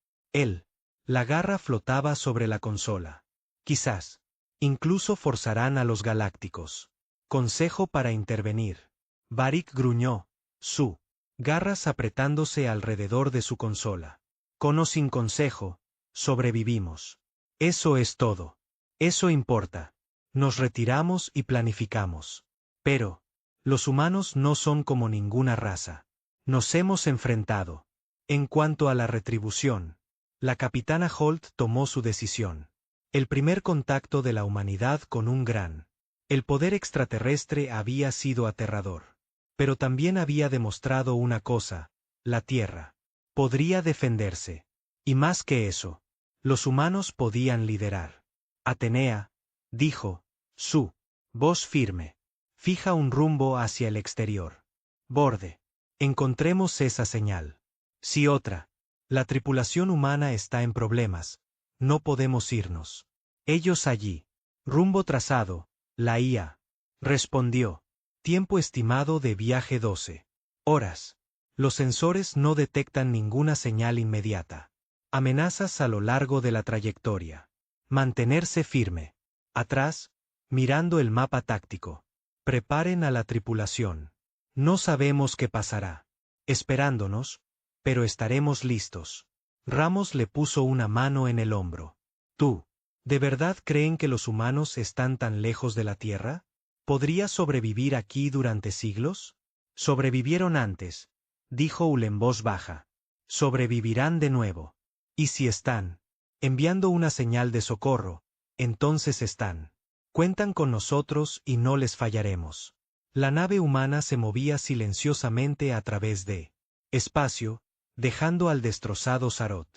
Speaker 1: La garra flotaba sobre la consola. Quizás incluso forzarán a los galácticos. Consejo para intervenir. Barik gruñó, su garras apretándose alrededor de su consola. Con o sin consejo, sobrevivimos. Eso es todo. Eso importa. Nos retiramos y planificamos. Pero los humanos no son como ninguna raza. Nos hemos enfrentado. En cuanto a la retribución, la capitana Holt tomó su decisión. El primer contacto de la humanidad con un gran. El poder extraterrestre había sido aterrador. Pero también había demostrado una cosa: la Tierra podría defenderse. Y más que eso, los humanos podían liderar. Atenea, dijo, su voz firme, fija un rumbo hacia el exterior. Borde. Encontremos esa señal. Si otra. La tripulación humana está en problemas. No podemos irnos. Ellos allí. Rumbo trazado. La IA. Respondió. Tiempo estimado de viaje 12 horas. Los sensores no detectan ninguna señal inmediata. Amenazas a lo largo de la trayectoria. Mantenerse firme. Atrás, mirando el mapa táctico. Preparen a la tripulación. No sabemos qué pasará. Esperándonos, pero estaremos listos. Ramos le puso una mano en el hombro. ¿Tú, de verdad creen que los humanos están tan lejos de la Tierra? ¿Podría sobrevivir aquí durante siglos? Sobrevivieron antes, dijo Ul en voz baja. Sobrevivirán de nuevo. Y si están enviando una señal de socorro, entonces están. Cuentan con nosotros y no les fallaremos. La nave humana se movía silenciosamente a través de espacio, dejando al destrozado Sarot.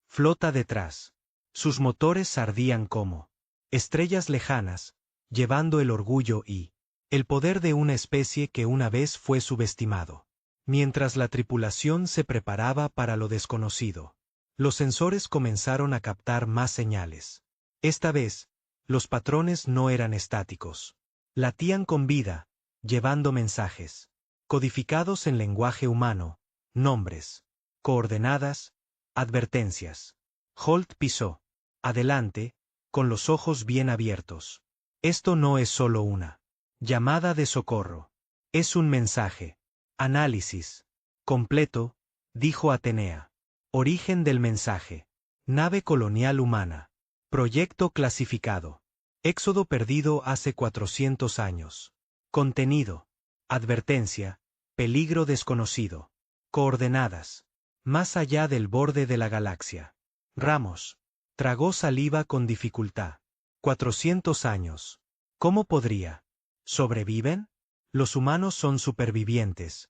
Speaker 1: Flota detrás. Sus motores ardían como estrellas lejanas, llevando el orgullo y el poder de una especie que una vez fue subestimado. Mientras la tripulación se preparaba para lo desconocido, los sensores comenzaron a captar más señales. Esta vez, los patrones no eran estáticos. Latían con vida, llevando mensajes codificados en lenguaje humano, nombres, coordenadas, advertencias. Holt pisó adelante, con los ojos bien abiertos. Esto no es solo una llamada de socorro. Es un mensaje. Análisis completo, dijo Atenea. Origen del mensaje. Nave colonial humana. Proyecto clasificado. Éxodo perdido hace 400 años. Contenido. Advertencia. Peligro desconocido. Coordenadas. Más allá del borde de la galaxia. Ramos. Tragó saliva con dificultad. 400 años. ¿Cómo podría? ¿Sobreviven? Los humanos son supervivientes.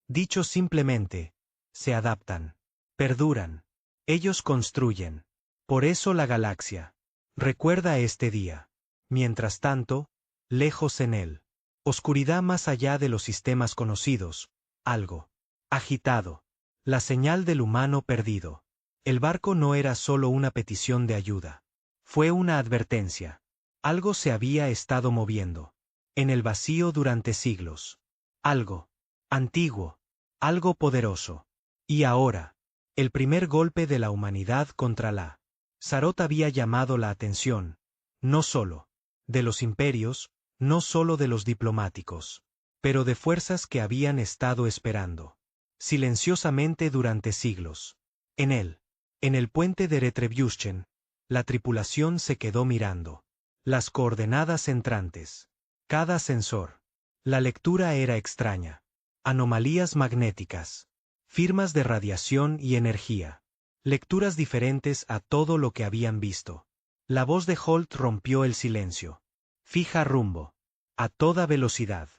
Speaker 1: Dicho simplemente, se adaptan. Perduran. Ellos construyen. Por eso la galaxia. Recuerda este día. Mientras tanto, lejos en él. Oscuridad más allá de los sistemas conocidos. Algo agitado. La señal del humano perdido. El barco no era solo una petición de ayuda. Fue una advertencia. Algo se había estado moviendo. En el vacío durante siglos. Algo antiguo. Algo poderoso. Y ahora, el primer golpe de la humanidad contra la Sarot había llamado la atención, no solo de los imperios, no solo de los diplomáticos, pero de fuerzas que habían estado esperando silenciosamente durante siglos. En el puente de Retribution, la tripulación se quedó mirando. Las coordenadas entrantes. Cada sensor. La lectura era extraña. Anomalías magnéticas. Firmas de radiación y energía. Lecturas diferentes a todo lo que habían visto. La voz de Holt rompió el silencio. Fija rumbo. A toda velocidad.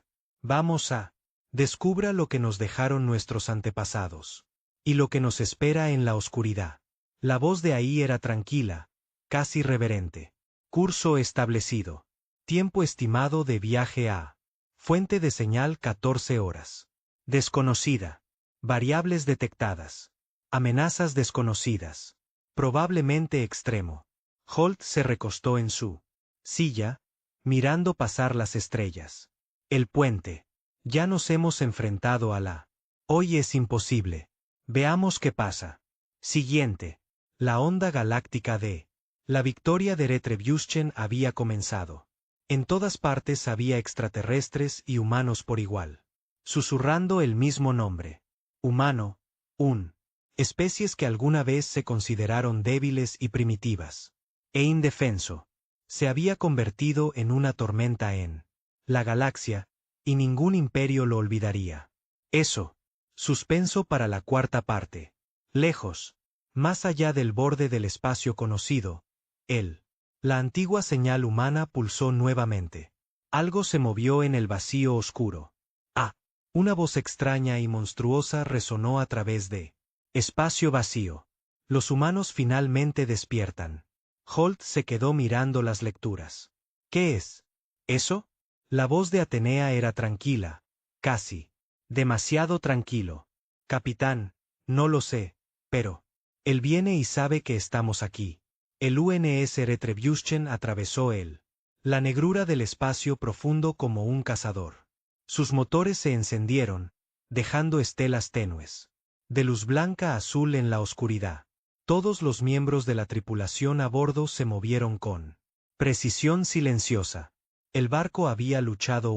Speaker 1: Vamos a. Descubra lo que nos dejaron nuestros antepasados. Y lo que nos espera en la oscuridad. La voz de ahí era tranquila, casi reverente. Curso establecido. Tiempo estimado de viaje a. Fuente de señal 14 horas. Desconocida. Variables detectadas. Amenazas desconocidas. Probablemente extremo. Holt se recostó en su silla, mirando pasar las estrellas. El puente. Ya nos hemos enfrentado a la. Hoy es imposible. Veamos qué pasa. Siguiente. La onda galáctica de. La victoria de Retribution había comenzado. En todas partes había extraterrestres y humanos por igual. Susurrando el mismo nombre. Humano. Especies que alguna vez se consideraron débiles y primitivas. E indefenso. Se había convertido en una tormenta en la galaxia, y ningún imperio lo olvidaría. Eso. Suspenso para la cuarta parte. Lejos. Más allá del borde del espacio conocido, él. La antigua señal humana pulsó nuevamente. Algo se movió en el vacío oscuro. Ah, una voz extraña y monstruosa resonó a través de espacio vacío. Los humanos finalmente despiertan. Holt se quedó mirando las lecturas. ¿Qué es eso? La voz de Atenea era tranquila, casi demasiado tranquilo. Capitán, no lo sé, pero él viene y sabe que estamos aquí. El UNS Retribution atravesó la negrura del espacio profundo como un cazador. Sus motores se encendieron, dejando estelas tenues de luz blanca a azul en la oscuridad. Todos los miembros de la tripulación a bordo se movieron con precisión silenciosa. El barco había luchado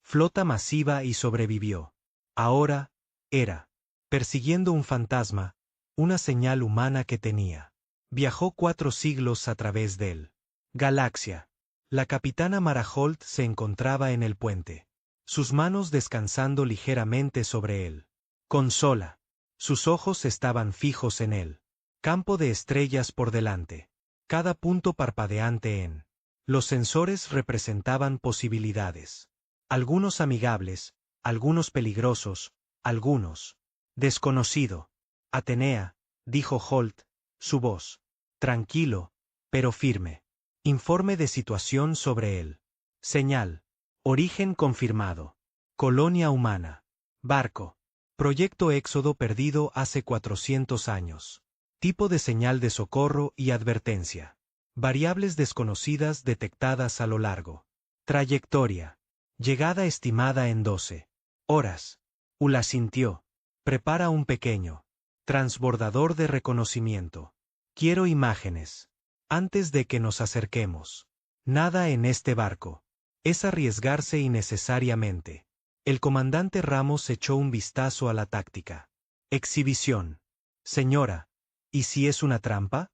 Speaker 1: flota masiva y sobrevivió. Ahora, era persiguiendo un fantasma, una señal humana que tenía. Viajó 4 siglos a través del galaxia. La capitana Mara Holt se encontraba en el puente, sus manos descansando ligeramente sobre él. Consola. Sus ojos estaban fijos en él. Campo de estrellas por delante. Cada punto parpadeante en los sensores representaban posibilidades. Algunos amigables, algunos peligrosos, algunos desconocido. Atenea, dijo Holt, su voz tranquilo, pero firme. Informe de situación sobre él. Señal. Origen confirmado. Colonia humana. Barco. Proyecto Éxodo perdido hace 400 años. Tipo de señal de socorro y advertencia. Variables desconocidas detectadas a lo largo. Trayectoria. Llegada estimada en 12 horas. Ula sintió. Prepara un pequeño transbordador de reconocimiento. Quiero imágenes. Antes de que nos acerquemos. Nada en este barco. Es arriesgarse innecesariamente. El comandante Ramos echó un vistazo a la táctica. Exhibición. Señora, ¿y si es una trampa?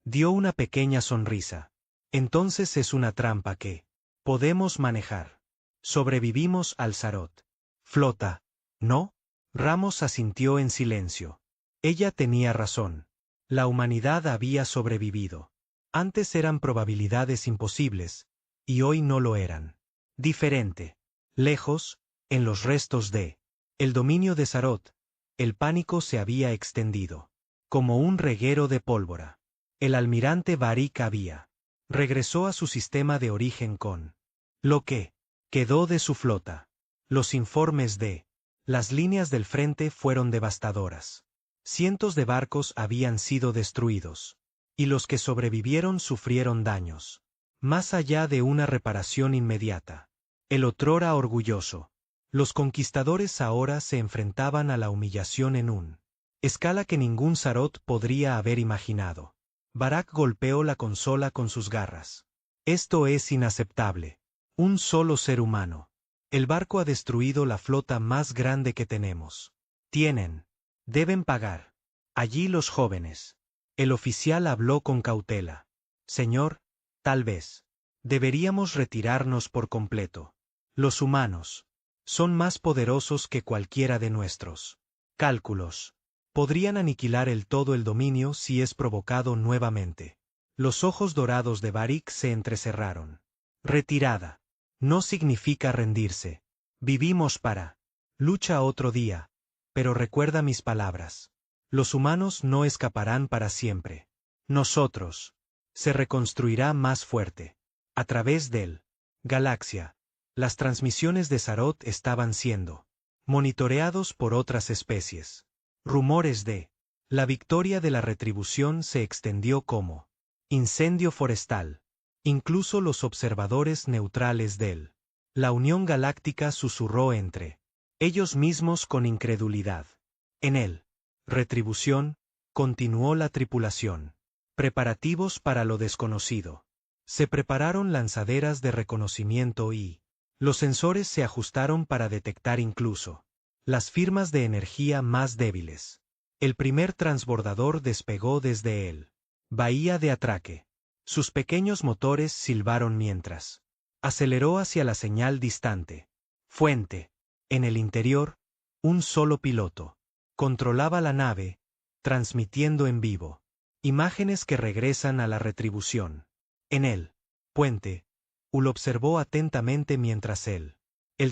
Speaker 1: Dio una pequeña sonrisa. Entonces es una trampa que podemos manejar. Sobrevivimos al Sarot. Flota, ¿no? Ramos asintió en silencio. Ella tenía razón. La humanidad había sobrevivido. Antes eran probabilidades imposibles, y hoy no lo eran. Diferente. Lejos, en los restos de el dominio de Sarot, el pánico se había extendido. Como un reguero de pólvora. El almirante Barik regresó a su sistema de origen con lo que quedó de su flota. Los informes de las líneas del frente fueron devastadoras. Cientos de barcos habían sido destruidos. Y los que sobrevivieron sufrieron daños. Más allá de una reparación inmediata. El otrora orgulloso. Los conquistadores ahora se enfrentaban a la humillación en escala que ningún Sarot podría haber imaginado. Barak golpeó la consola con sus garras. Esto es inaceptable. Un solo ser humano. El barco ha destruido la flota más grande que tenemos. Deben pagar. Allí los jóvenes. El oficial habló con cautela. Señor, tal vez. Deberíamos retirarnos por completo. Los humanos son más poderosos que cualquiera de nuestros cálculos. Podrían aniquilar todo el dominio si es provocado nuevamente. Los ojos dorados de Barik se entrecerraron. Retirada. No significa rendirse. Vivimos para lucha otro día. Pero recuerda mis palabras. Los humanos no escaparán para siempre. Nosotros. Se reconstruirá más fuerte. A través del galaxia. Las transmisiones de Sarot estaban siendo monitoreados por otras especies. Rumores de la victoria de la retribución se extendió como incendio forestal. Incluso los observadores neutrales la Unión Galáctica susurró entre ellos mismos con incredulidad. En él, retribución, continuó la tripulación. Preparativos para lo desconocido. Se prepararon lanzaderas de reconocimiento y los sensores se ajustaron para detectar incluso las firmas de energía más débiles. El primer transbordador despegó desde bahía de atraque. Sus pequeños motores silbaron mientras aceleró hacia la señal distante. Fuente. En el interior, un solo piloto controlaba la nave, transmitiendo en vivo. Imágenes que regresan a la retribución. En el puente, Ul observó atentamente mientras el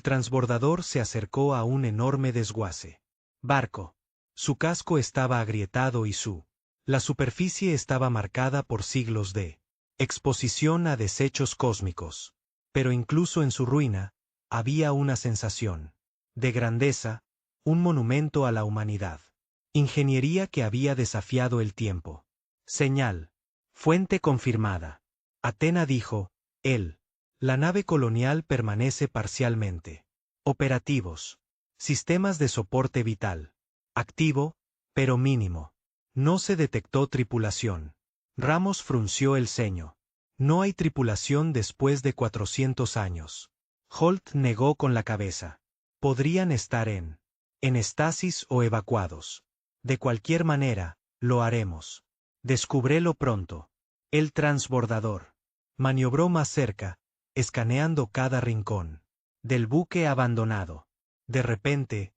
Speaker 1: transbordador se acercó a un enorme desguace. Barco. Su casco estaba agrietado y la superficie estaba marcada por siglos de exposición a desechos cósmicos. Pero incluso en su ruina, había una sensación de grandeza, un monumento a la humanidad. Ingeniería que había desafiado el tiempo. Señal. Fuente confirmada. Athena dijo, la nave colonial permanece parcialmente. Operativos. Sistemas de soporte vital. Activo, pero mínimo. No se detectó tripulación. Ramos frunció el ceño. No hay tripulación después de 400 años. Holt negó con la cabeza. Podrían estar en estasis o evacuados. De cualquier manera, lo haremos. Descúbrelo pronto. El transbordador maniobró más cerca, escaneando cada rincón del buque abandonado. De repente,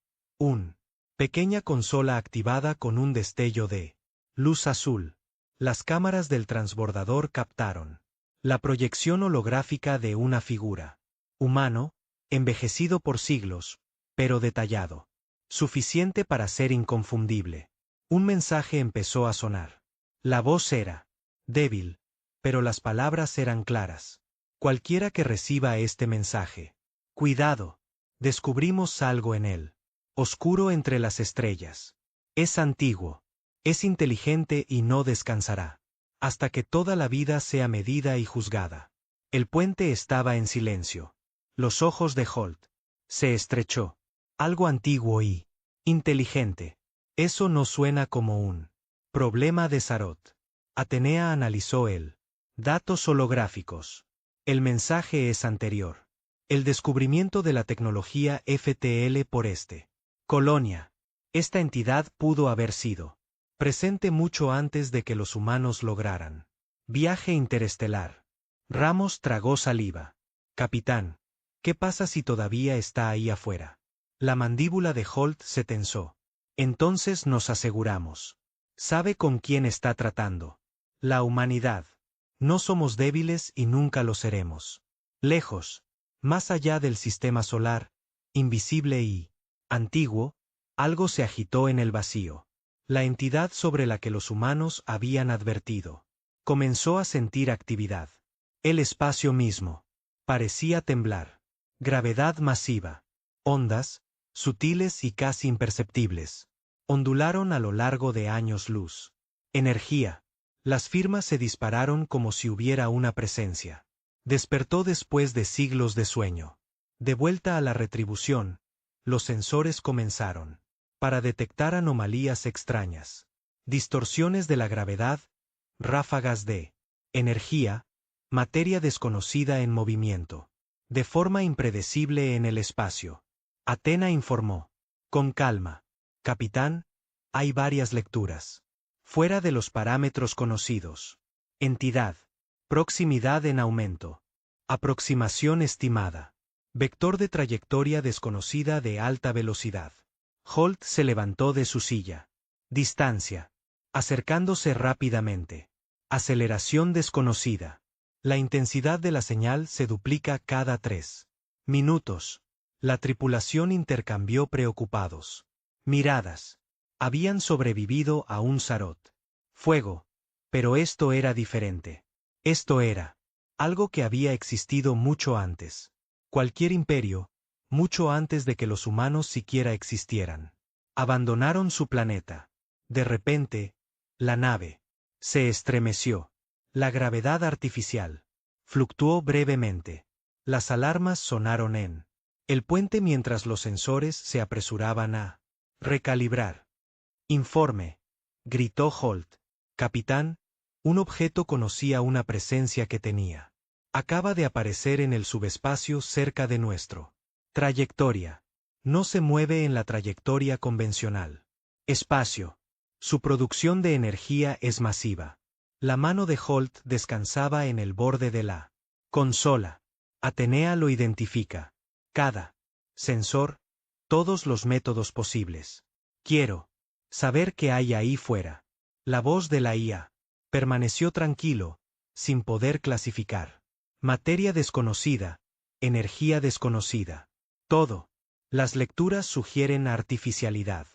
Speaker 1: pequeña consola activada con un destello de luz azul. Las cámaras del transbordador captaron la proyección holográfica de una figura humano, envejecido por siglos, pero detallado. Suficiente para ser inconfundible. Un mensaje empezó a sonar. La voz era débil, pero las palabras eran claras. Cualquiera que reciba este mensaje. Cuidado. Descubrimos algo en él. Oscuro entre las estrellas. Es antiguo. Es inteligente y no descansará. Hasta que toda la vida sea medida y juzgada. El puente estaba en silencio. Los ojos de Holt se estrechó. Algo antiguo y inteligente. Eso no suena como un problema de Sarot. Atenea analizó datos holográficos. El mensaje es anterior. El descubrimiento de la tecnología FTL por colonia. Esta entidad pudo haber sido presente mucho antes de que los humanos lograran. Viaje interestelar. Ramos tragó saliva. Capitán, ¿qué pasa si todavía está ahí afuera? La mandíbula de Holt se tensó. Entonces nos aseguramos. Sabe con quién está tratando. La humanidad. No somos débiles y nunca lo seremos. Lejos, más allá del sistema solar, invisible y antiguo, algo se agitó en el vacío. La entidad sobre la que los humanos habían advertido. Comenzó a sentir actividad. El espacio mismo. Parecía temblar. Gravedad masiva. Ondas, sutiles y casi imperceptibles. Ondularon a lo largo de años luz. Energía. Las firmas se dispararon como si hubiera una presencia. Despertó después de siglos de sueño. De vuelta a la retribución, los sensores comenzaron. Para detectar anomalías extrañas. Distorsiones de la gravedad, ráfagas de energía, materia desconocida en movimiento. De forma impredecible en el espacio. Athena informó. Con calma. Capitán, hay varias lecturas. Fuera de los parámetros conocidos. Entidad. Proximidad en aumento. Aproximación estimada. Vector de trayectoria desconocida de alta velocidad. Holt se levantó de su silla. Distancia. Acercándose rápidamente. Aceleración desconocida. La intensidad de la señal se duplica cada 3 minutos. La tripulación intercambió preocupados miradas. Habían sobrevivido a un Sarot. Fuego. Pero esto era diferente. Esto era algo que había existido mucho antes. Cualquier imperio, mucho antes de que los humanos siquiera existieran. Abandonaron su planeta. De repente, la nave se estremeció. La gravedad artificial fluctuó brevemente. Las alarmas sonaron en el puente mientras los sensores se apresuraban a recalibrar. Informe, gritó Holt. Capitán, un objeto conocía una presencia que tenía. Acaba de aparecer en el subespacio cerca de nuestro trayectoria. No se mueve en la trayectoria convencional. Espacio. Su producción de energía es masiva. La mano de Holt descansaba en el borde de la consola. Atenea lo identifica. Cada sensor, todos los métodos posibles. Quiero saber qué hay ahí fuera. La voz de la IA Permaneció tranquilo, sin poder clasificar. Materia desconocida, energía desconocida. Todo. Las lecturas sugieren artificialidad.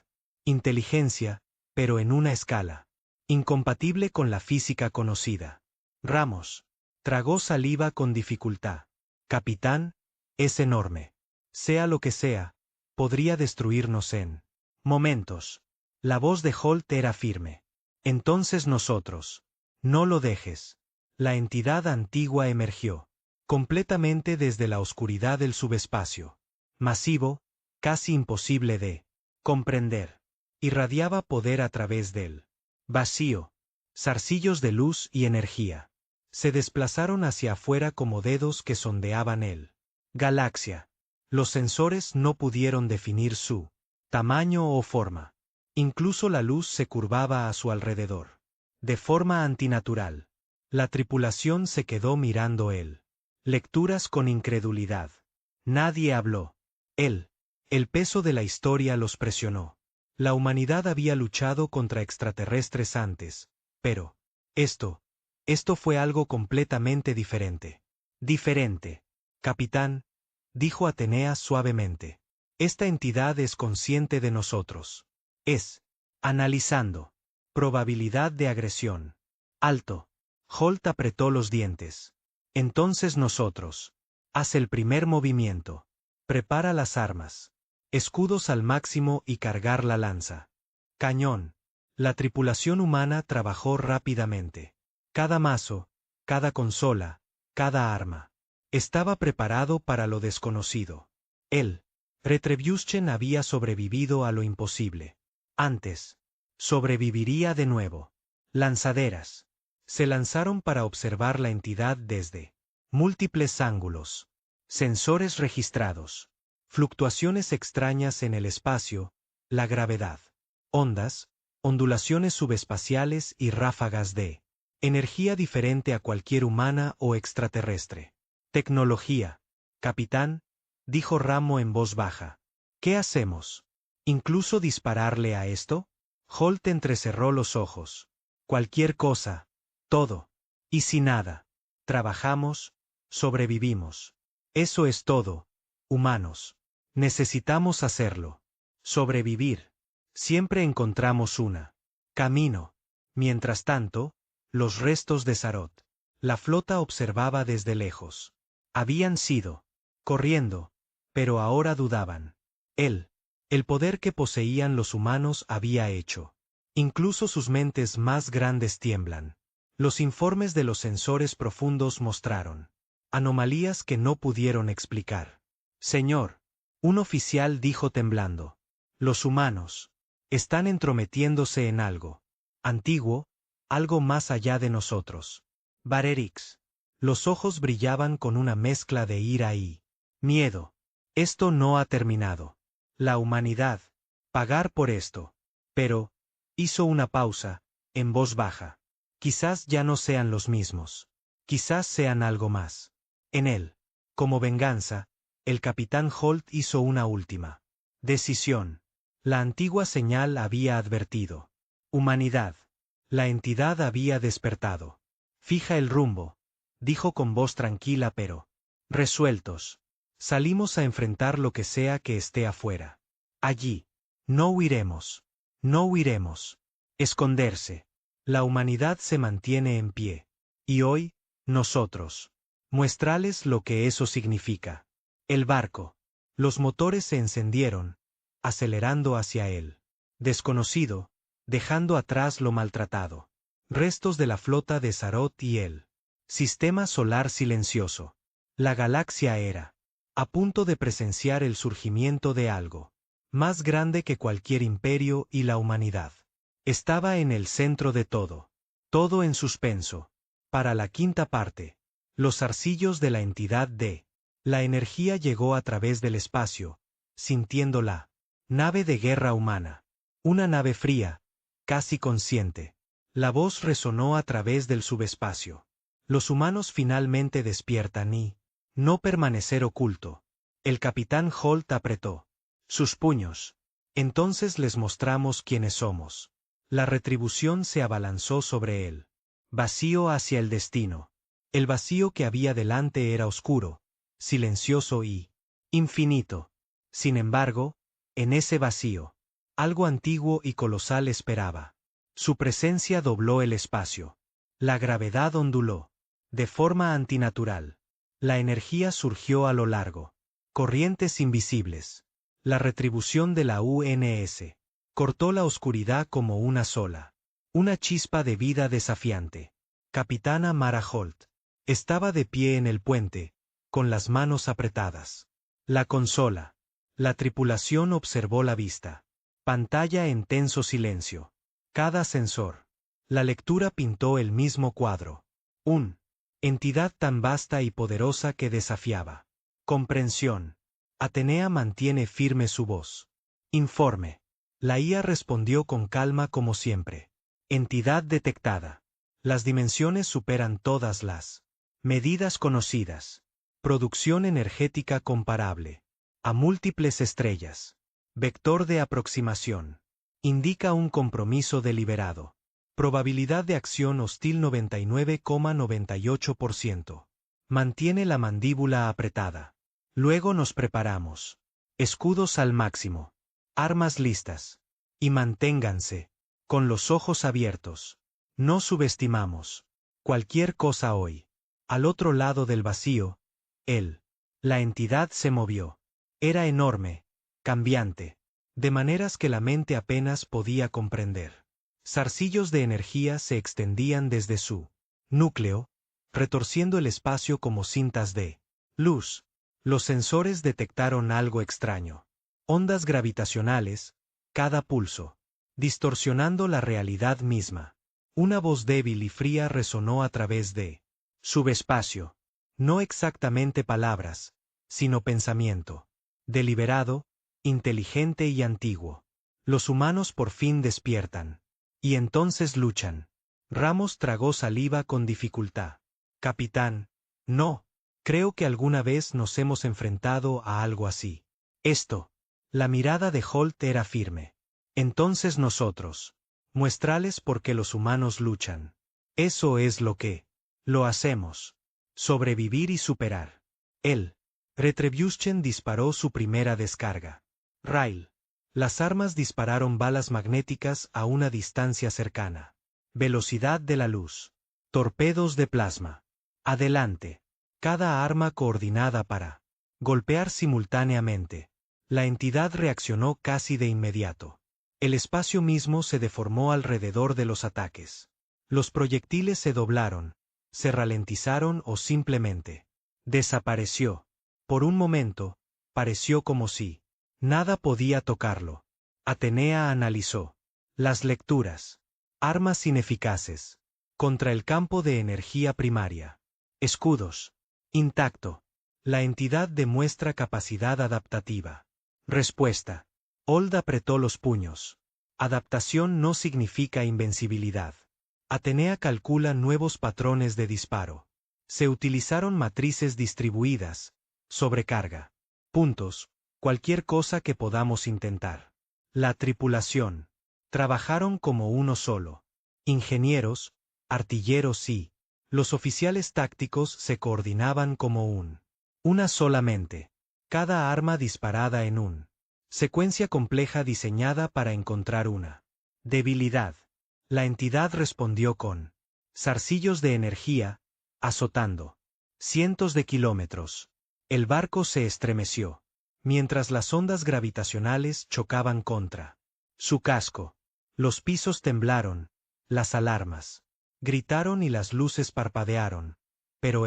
Speaker 1: Inteligencia, pero en una escala incompatible con la física conocida. Ramos. Tragó saliva con dificultad. Capitán, es enorme. Sea lo que sea, podría destruirnos en momentos. La voz de Holt era firme. Entonces nosotros. No lo dejes. La entidad antigua emergió. Completamente desde la oscuridad del subespacio. Masivo, casi imposible de comprender. Irradiaba poder a través del vacío. Zarcillos de luz y energía. Se desplazaron hacia afuera como dedos que sondeaban el galaxia. Los sensores no pudieron definir su tamaño o forma. Incluso la luz se curvaba a su alrededor. De forma antinatural. La tripulación se quedó mirando él. Lecturas con incredulidad. Nadie habló. Él. El peso de la historia los presionó. La humanidad había luchado contra extraterrestres antes, pero esto fue algo completamente diferente. Diferente. Capitán, dijo Atenea suavemente. Esta entidad es consciente de nosotros. Es. Analizando. Probabilidad de agresión. Alto. Holt apretó los dientes. Entonces nosotros. Haz el primer movimiento. Prepara las armas. Escudos al máximo y cargar la lanza. Cañón. La tripulación humana trabajó rápidamente. Cada mazo, cada consola, cada arma. Estaba preparado para lo desconocido. Él, Retribution, había sobrevivido a lo imposible. Antes. Sobreviviría de nuevo. Lanzaderas. Se lanzaron para observar la entidad desde múltiples ángulos. Sensores registrados. Fluctuaciones extrañas en el espacio, la gravedad. Ondas, ondulaciones subespaciales y ráfagas de energía diferente a cualquier humana o extraterrestre. Tecnología. Capitán, dijo Ramo en voz baja. ¿Qué hacemos? ¿Incluso dispararle a esto? Holt entrecerró los ojos. Cualquier cosa. Todo. Y si nada. Trabajamos, sobrevivimos. Eso es todo, humanos. Necesitamos hacerlo. Sobrevivir. Siempre encontramos una camino. Mientras tanto, los restos de Sarot. La flota observaba desde lejos. Habían sido corriendo, pero ahora dudaban. El poder que poseían los humanos había hecho. Incluso sus mentes más grandes tiemblan. Los informes de los sensores profundos mostraron anomalías que no pudieron explicar. Señor, un oficial dijo temblando. Los humanos están entrometiéndose en algo antiguo, algo más allá de nosotros. Barerix. Los ojos brillaban con una mezcla de ira y miedo. Esto no ha terminado. La humanidad. Pagar por esto. Pero, hizo una pausa, en voz baja. Quizás ya no sean los mismos. Quizás sean algo más. En él. Como venganza, el capitán Holt hizo una última decisión. La antigua señal había advertido. Humanidad. La entidad había despertado. Fija el rumbo, dijo con voz tranquila pero resueltos. Salimos a enfrentar lo que sea que esté afuera. Allí. No huiremos. No huiremos. Esconderse. La humanidad se mantiene en pie. Y hoy, nosotros. Muestrales lo que eso significa. El barco. Los motores se encendieron, acelerando hacia él. Desconocido, dejando atrás lo maltratado. Restos de la flota de Sarot y el sistema solar silencioso. La galaxia era a punto de presenciar el surgimiento de algo más grande que cualquier imperio, y la humanidad estaba en el centro de todo. Todo en suspenso. Para la quinta parte. Los zarcillos de la entidad de la energía llegó a través del espacio, sintiendo la nave de guerra humana. Una nave fría, casi consciente. La voz resonó a través del subespacio. Los humanos finalmente despiertan y no permanecer oculto. El capitán Holt apretó sus puños. Entonces les mostramos quiénes somos. La retribución se abalanzó sobre él. Vacío hacia el destino. El vacío que había delante era oscuro, silencioso y infinito. Sin embargo, en ese vacío, algo antiguo y colosal esperaba. Su presencia dobló el espacio. La gravedad onduló, de forma antinatural. La energía surgió a lo largo. Corrientes invisibles. La retribución de la UNS. Cortó la oscuridad como una sola. Una chispa de vida desafiante. Capitana Mara Holt. Estaba de pie en el puente, con las manos apretadas. La consola. La tripulación observó la vista. Pantalla en tenso silencio. Cada sensor. La lectura pintó el mismo cuadro. Entidad tan vasta y poderosa que desafiaba. Comprensión. Atenea mantiene firme su voz. Informe. La IA respondió con calma como siempre. Entidad detectada. Las dimensiones superan todas las medidas conocidas. Producción energética comparable. A múltiples estrellas. Vector de aproximación. Indica un compromiso deliberado. Probabilidad de acción hostil 99,98%. Mantiene la mandíbula apretada. Luego nos preparamos. Escudos al máximo. Armas listas. Y manténganse, con los ojos abiertos. No subestimamos cualquier cosa hoy. Al otro lado del vacío, la entidad se movió. Era enorme, cambiante, de maneras que la mente apenas podía comprender. Zarcillos de energía se extendían desde su núcleo, retorciendo el espacio como cintas de luz. Los sensores detectaron algo extraño. Ondas gravitacionales, cada pulso, distorsionando la realidad misma. Una voz débil y fría resonó a través de subespacio. No exactamente palabras, sino pensamiento. Deliberado, inteligente y antiguo. Los humanos por fin despiertan. Y entonces luchan. Ramos tragó saliva con dificultad. Capitán, no. Creo que alguna vez nos hemos enfrentado a algo así. La mirada de Holt era firme. Entonces nosotros. Muestrales porque los humanos luchan. Eso es lo que lo hacemos. Sobrevivir y superar. Retribution disparó su primera descarga. Rail. Las armas dispararon balas magnéticas a una distancia cercana. Velocidad de la luz. Torpedos de plasma. Adelante. Cada arma coordinada para golpear simultáneamente. La entidad reaccionó casi de inmediato. El espacio mismo se deformó alrededor de los ataques. Los proyectiles se doblaron, se ralentizaron o simplemente desapareció. Por un momento, pareció como si nada podía tocarlo. Atenea analizó. Las lecturas. Armas ineficaces. Contra el campo de energía primaria. Escudos. Intacto. La entidad demuestra capacidad adaptativa. Respuesta. Old apretó los puños. Adaptación no significa invencibilidad. Atenea calcula nuevos patrones de disparo. Se utilizaron matrices distribuidas. Sobrecarga. Puntos. Cualquier cosa que podamos intentar. La tripulación. Trabajaron como uno solo. Ingenieros, artilleros y los oficiales tácticos se coordinaban como una sola mente. Cada arma disparada en secuencia compleja diseñada para encontrar una debilidad. La entidad respondió con zarcillos de energía, azotando cientos de kilómetros. El barco se estremeció, mientras las ondas gravitacionales chocaban contra su casco. Los pisos temblaron, las alarmas gritaron y las luces parpadearon. Pero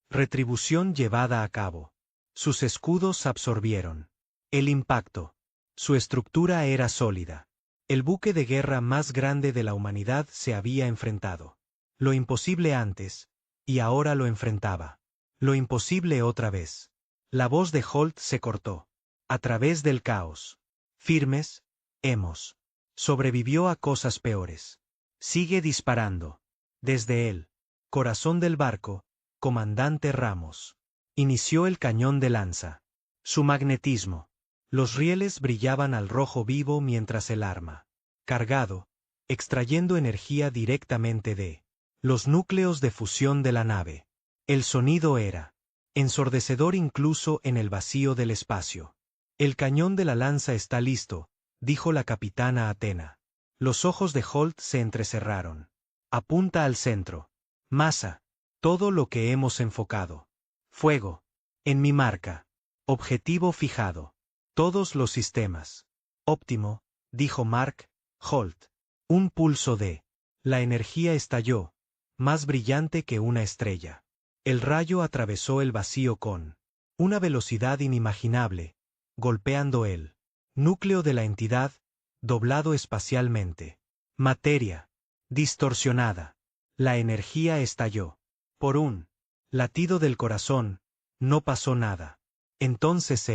Speaker 1: retribución llevada a cabo. Sus escudos absorbieron el impacto. Su estructura era sólida. El buque de guerra más grande de la humanidad se había enfrentado. Lo imposible antes, y ahora lo enfrentaba. Lo imposible otra vez. La voz de Holt se cortó. A través del caos. Firmes, hemos. Sobrevivió a cosas peores. Sigue disparando. Desde el corazón del barco, Comandante Ramos inició el cañón de lanza. Su magnetismo. Los rieles brillaban al rojo vivo mientras el arma, cargado, extrayendo energía directamente de los núcleos de fusión de la nave. El sonido era ensordecedor incluso en el vacío del espacio. El cañón de la lanza está listo, dijo la capitana Athena. Los ojos de Holt se entrecerraron. Apunta al centro. Masa. Todo lo que hemos enfocado. Fuego. En mi marca. Objetivo fijado. Todos los sistemas. Óptimo, dijo Mark Holt. Un pulso de. La energía estalló, más brillante que una estrella. El rayo atravesó el vacío con una velocidad inimaginable, golpeando el núcleo de la entidad, doblado espacialmente. Materia. Distorsionada. La energía estalló. Por un latido del corazón, no pasó nada. Entonces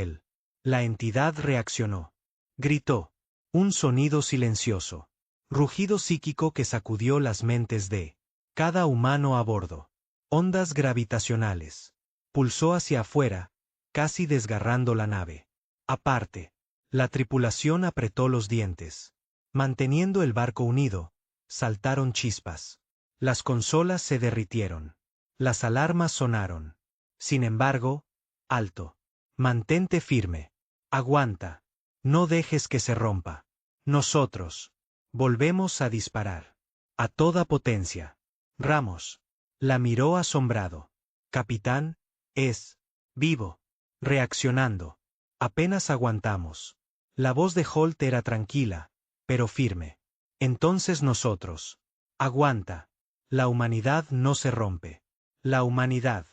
Speaker 1: la entidad reaccionó. Gritó. Un sonido silencioso. Rugido psíquico que sacudió las mentes de cada humano a bordo. Ondas gravitacionales. Pulsó hacia afuera, casi desgarrando la nave. Aparte. La tripulación apretó los dientes. Manteniendo el barco unido, saltaron chispas. Las consolas se derritieron. Las alarmas sonaron. Sin embargo, alto. Mantente firme. Aguanta. No dejes que se rompa. Nosotros. Volvemos a disparar. A toda potencia. Ramos. La miró asombrado. Capitán, es vivo. Reaccionando. Apenas aguantamos. La voz de Holt era tranquila, pero firme. Entonces nosotros. Aguanta. La humanidad no se rompe. La humanidad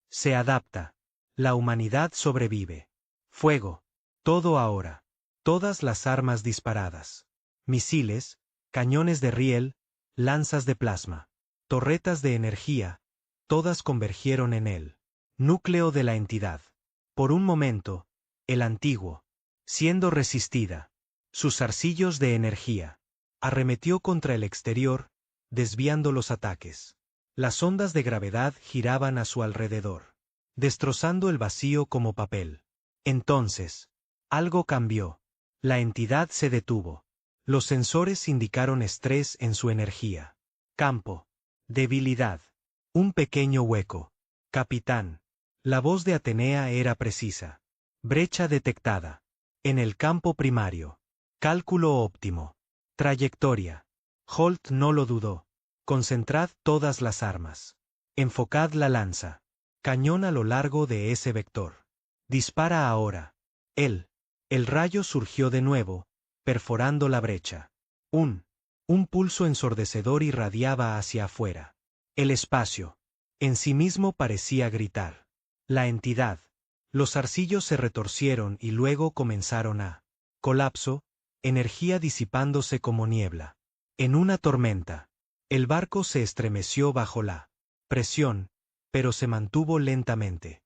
Speaker 1: se adapta. La humanidad sobrevive. Fuego. Todo ahora. Todas las armas disparadas. Misiles, cañones de riel, lanzas de plasma, torretas de energía, todas convergieron en el núcleo de la entidad. Por un momento, el antiguo, siendo resistida, sus zarcillos de energía, arremetió contra el exterior, desviando los ataques. Las ondas de gravedad giraban a su alrededor, destrozando el vacío como papel. Entonces, algo cambió. La entidad se detuvo. Los sensores indicaron estrés en su energía. Campo. Debilidad. Un pequeño hueco. Capitán. La voz de Atenea era precisa. Brecha detectada. En el campo primario. Cálculo óptimo. Trayectoria. Holt no lo dudó. Concentrad todas las armas. Enfocad la lanza. Cañón a lo largo de ese vector. Dispara ahora. El rayo surgió de nuevo, perforando la brecha. Un pulso ensordecedor irradiaba hacia afuera. El espacio, en sí mismo parecía gritar. La entidad. Los zarcillos se retorcieron y luego comenzaron a colapso, energía disipándose como niebla. En una tormenta. El barco se estremeció bajo la presión, pero se mantuvo lentamente.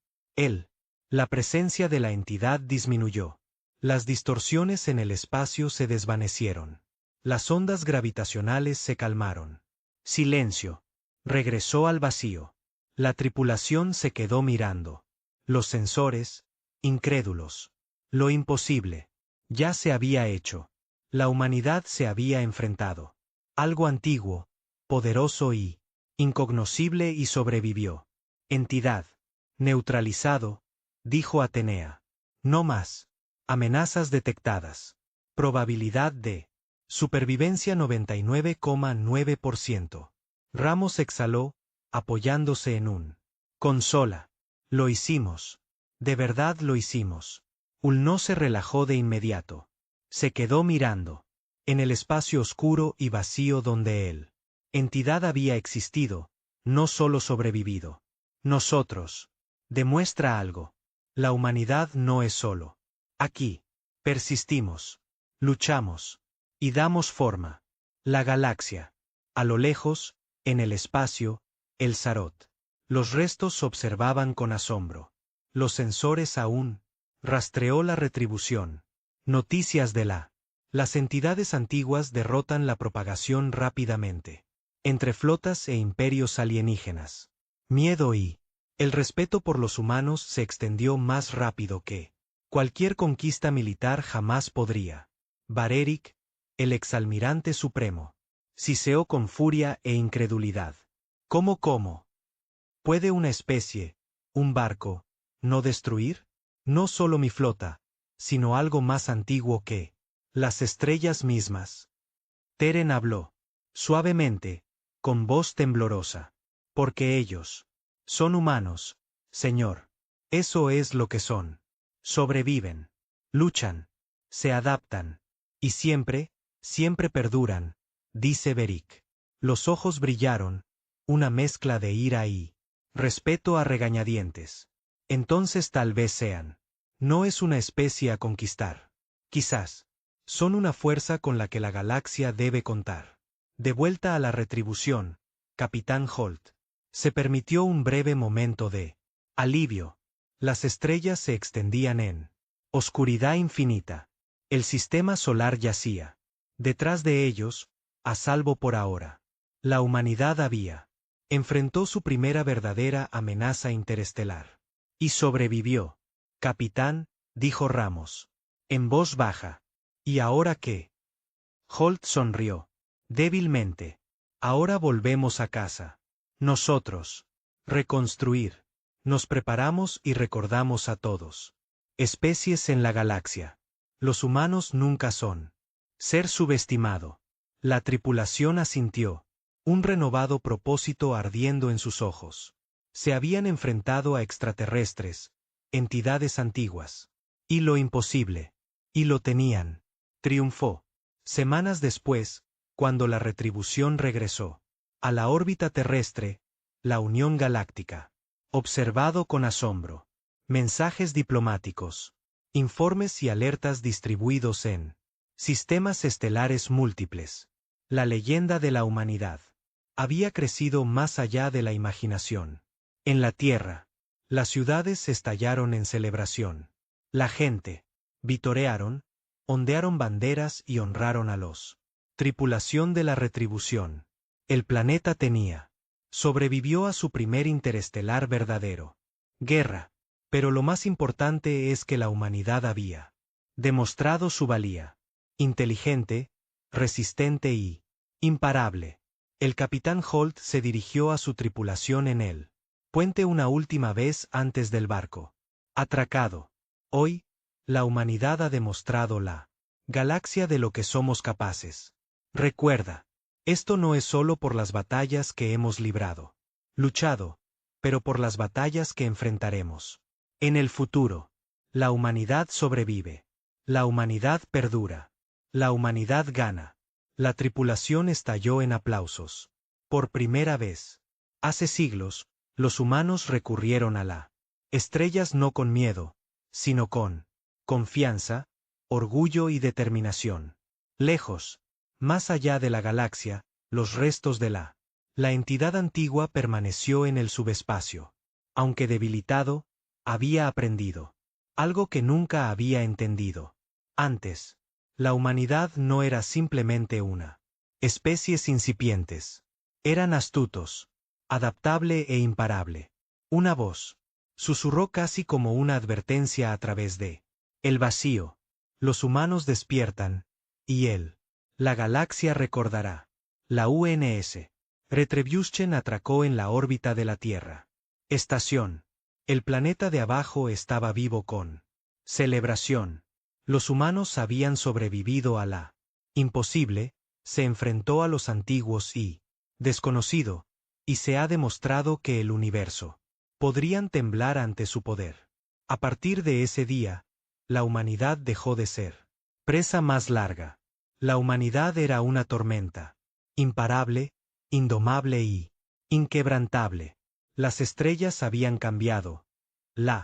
Speaker 1: La presencia de la entidad disminuyó. Las distorsiones en el espacio se desvanecieron. Las ondas gravitacionales se calmaron. Silencio. Regresó al vacío. La tripulación se quedó mirando. Los sensores, incrédulos. Lo imposible. Ya se había hecho. La humanidad se había enfrentado. Algo antiguo, poderoso y incognoscible y sobrevivió. Entidad. Neutralizado, dijo Atenea. No más. Amenazas detectadas. Probabilidad de supervivencia 99,9%. Ramos exhaló, apoyándose en un consola. Lo hicimos. De verdad lo hicimos. Hull no se relajó de inmediato. Se quedó mirando. En el espacio oscuro y vacío donde entidad había existido, no solo sobrevivido. Nosotros. Demuestra algo. La humanidad no es solo. Aquí. Persistimos. Luchamos. Y damos forma. La galaxia. A lo lejos, en el espacio, el Zarot. Los restos observaban con asombro. Los sensores aún. Rastreó la retribución. Noticias de las entidades antiguas derrotan la propagación rápidamente. Entre flotas e imperios alienígenas. Miedo y el respeto por los humanos se extendió más rápido que cualquier conquista militar jamás podría. Barerik, el exalmirante supremo, siseó con furia e incredulidad. ¿Cómo? ¿Puede una especie, un barco, no destruir? No solo mi flota, sino algo más antiguo que las estrellas mismas. Teren habló, suavemente, con voz temblorosa. Porque ellos son humanos, señor. Eso es lo que son. Sobreviven, luchan, se adaptan, y siempre perduran, dice Beric. Los ojos brillaron, una mezcla de ira y respeto a regañadientes. Entonces tal vez sean. No es una especie a conquistar. Quizás. Son una fuerza con la que la galaxia debe contar. De vuelta a la retribución, Capitán Holt. Se permitió un breve momento de alivio. Las estrellas se extendían en oscuridad infinita. El sistema solar yacía. Detrás de ellos, a salvo por ahora. La humanidad enfrentó su primera verdadera amenaza interestelar. Y sobrevivió. Capitán, dijo Ramos. En voz baja. ¿Y ahora qué? Holt sonrió. Débilmente. Ahora volvemos a casa. Nosotros. Reconstruir. Nos preparamos y recordamos a todos. Especies en la galaxia. Los humanos nunca son. Ser subestimado. La tripulación asintió. Un renovado propósito ardiendo en sus ojos. Se habían enfrentado a extraterrestres, entidades antiguas. Y lo imposible. Y lo tenían. Triunfó. Semanas después, cuando la retribución regresó a la órbita terrestre, la Unión Galáctica. Observado con asombro. Mensajes diplomáticos. Informes y alertas distribuidos en sistemas estelares múltiples. La leyenda de la humanidad había crecido más allá de la imaginación. En la Tierra, las ciudades estallaron en celebración. La gente vitorearon, ondearon banderas y honraron a los tripulación de la retribución. El planeta sobrevivió a su primer interestelar verdadero guerra, pero lo más importante es que la humanidad había demostrado su valía. Inteligente, resistente y imparable. El capitán Holt se dirigió a su tripulación en el puente una última vez antes del barco. Atracado. Hoy, la humanidad ha demostrado la galaxia de lo que somos capaces. Recuerda, esto no es solo por las batallas que hemos librado, luchado, pero por las batallas que enfrentaremos. En el futuro, la humanidad sobrevive. La humanidad perdura. La humanidad gana. La tripulación estalló en aplausos. Por primera vez. Hace siglos, los humanos recurrieron a la estrellas no con miedo, sino con confianza, orgullo y determinación. Lejos, más allá de la galaxia, los restos de la entidad antigua permaneció en el subespacio. Aunque debilitado, había aprendido algo que nunca había entendido. Antes, la humanidad no era simplemente una especies incipientes. Eran astutos, adaptable e imparable. Una voz susurró casi como una advertencia a través de el vacío. Los humanos despiertan, y la galaxia recordará. La UNS Retribution atracó en la órbita de la Tierra. Estación. El planeta de abajo estaba vivo con celebración. Los humanos habían sobrevivido a la imposible, se enfrentó a los antiguos y desconocido, y se ha demostrado que el universo podrían temblar ante su poder. A partir de ese día, la humanidad dejó de ser presa más larga. La humanidad era una tormenta, imparable, indomable y inquebrantable. Las estrellas habían cambiado. La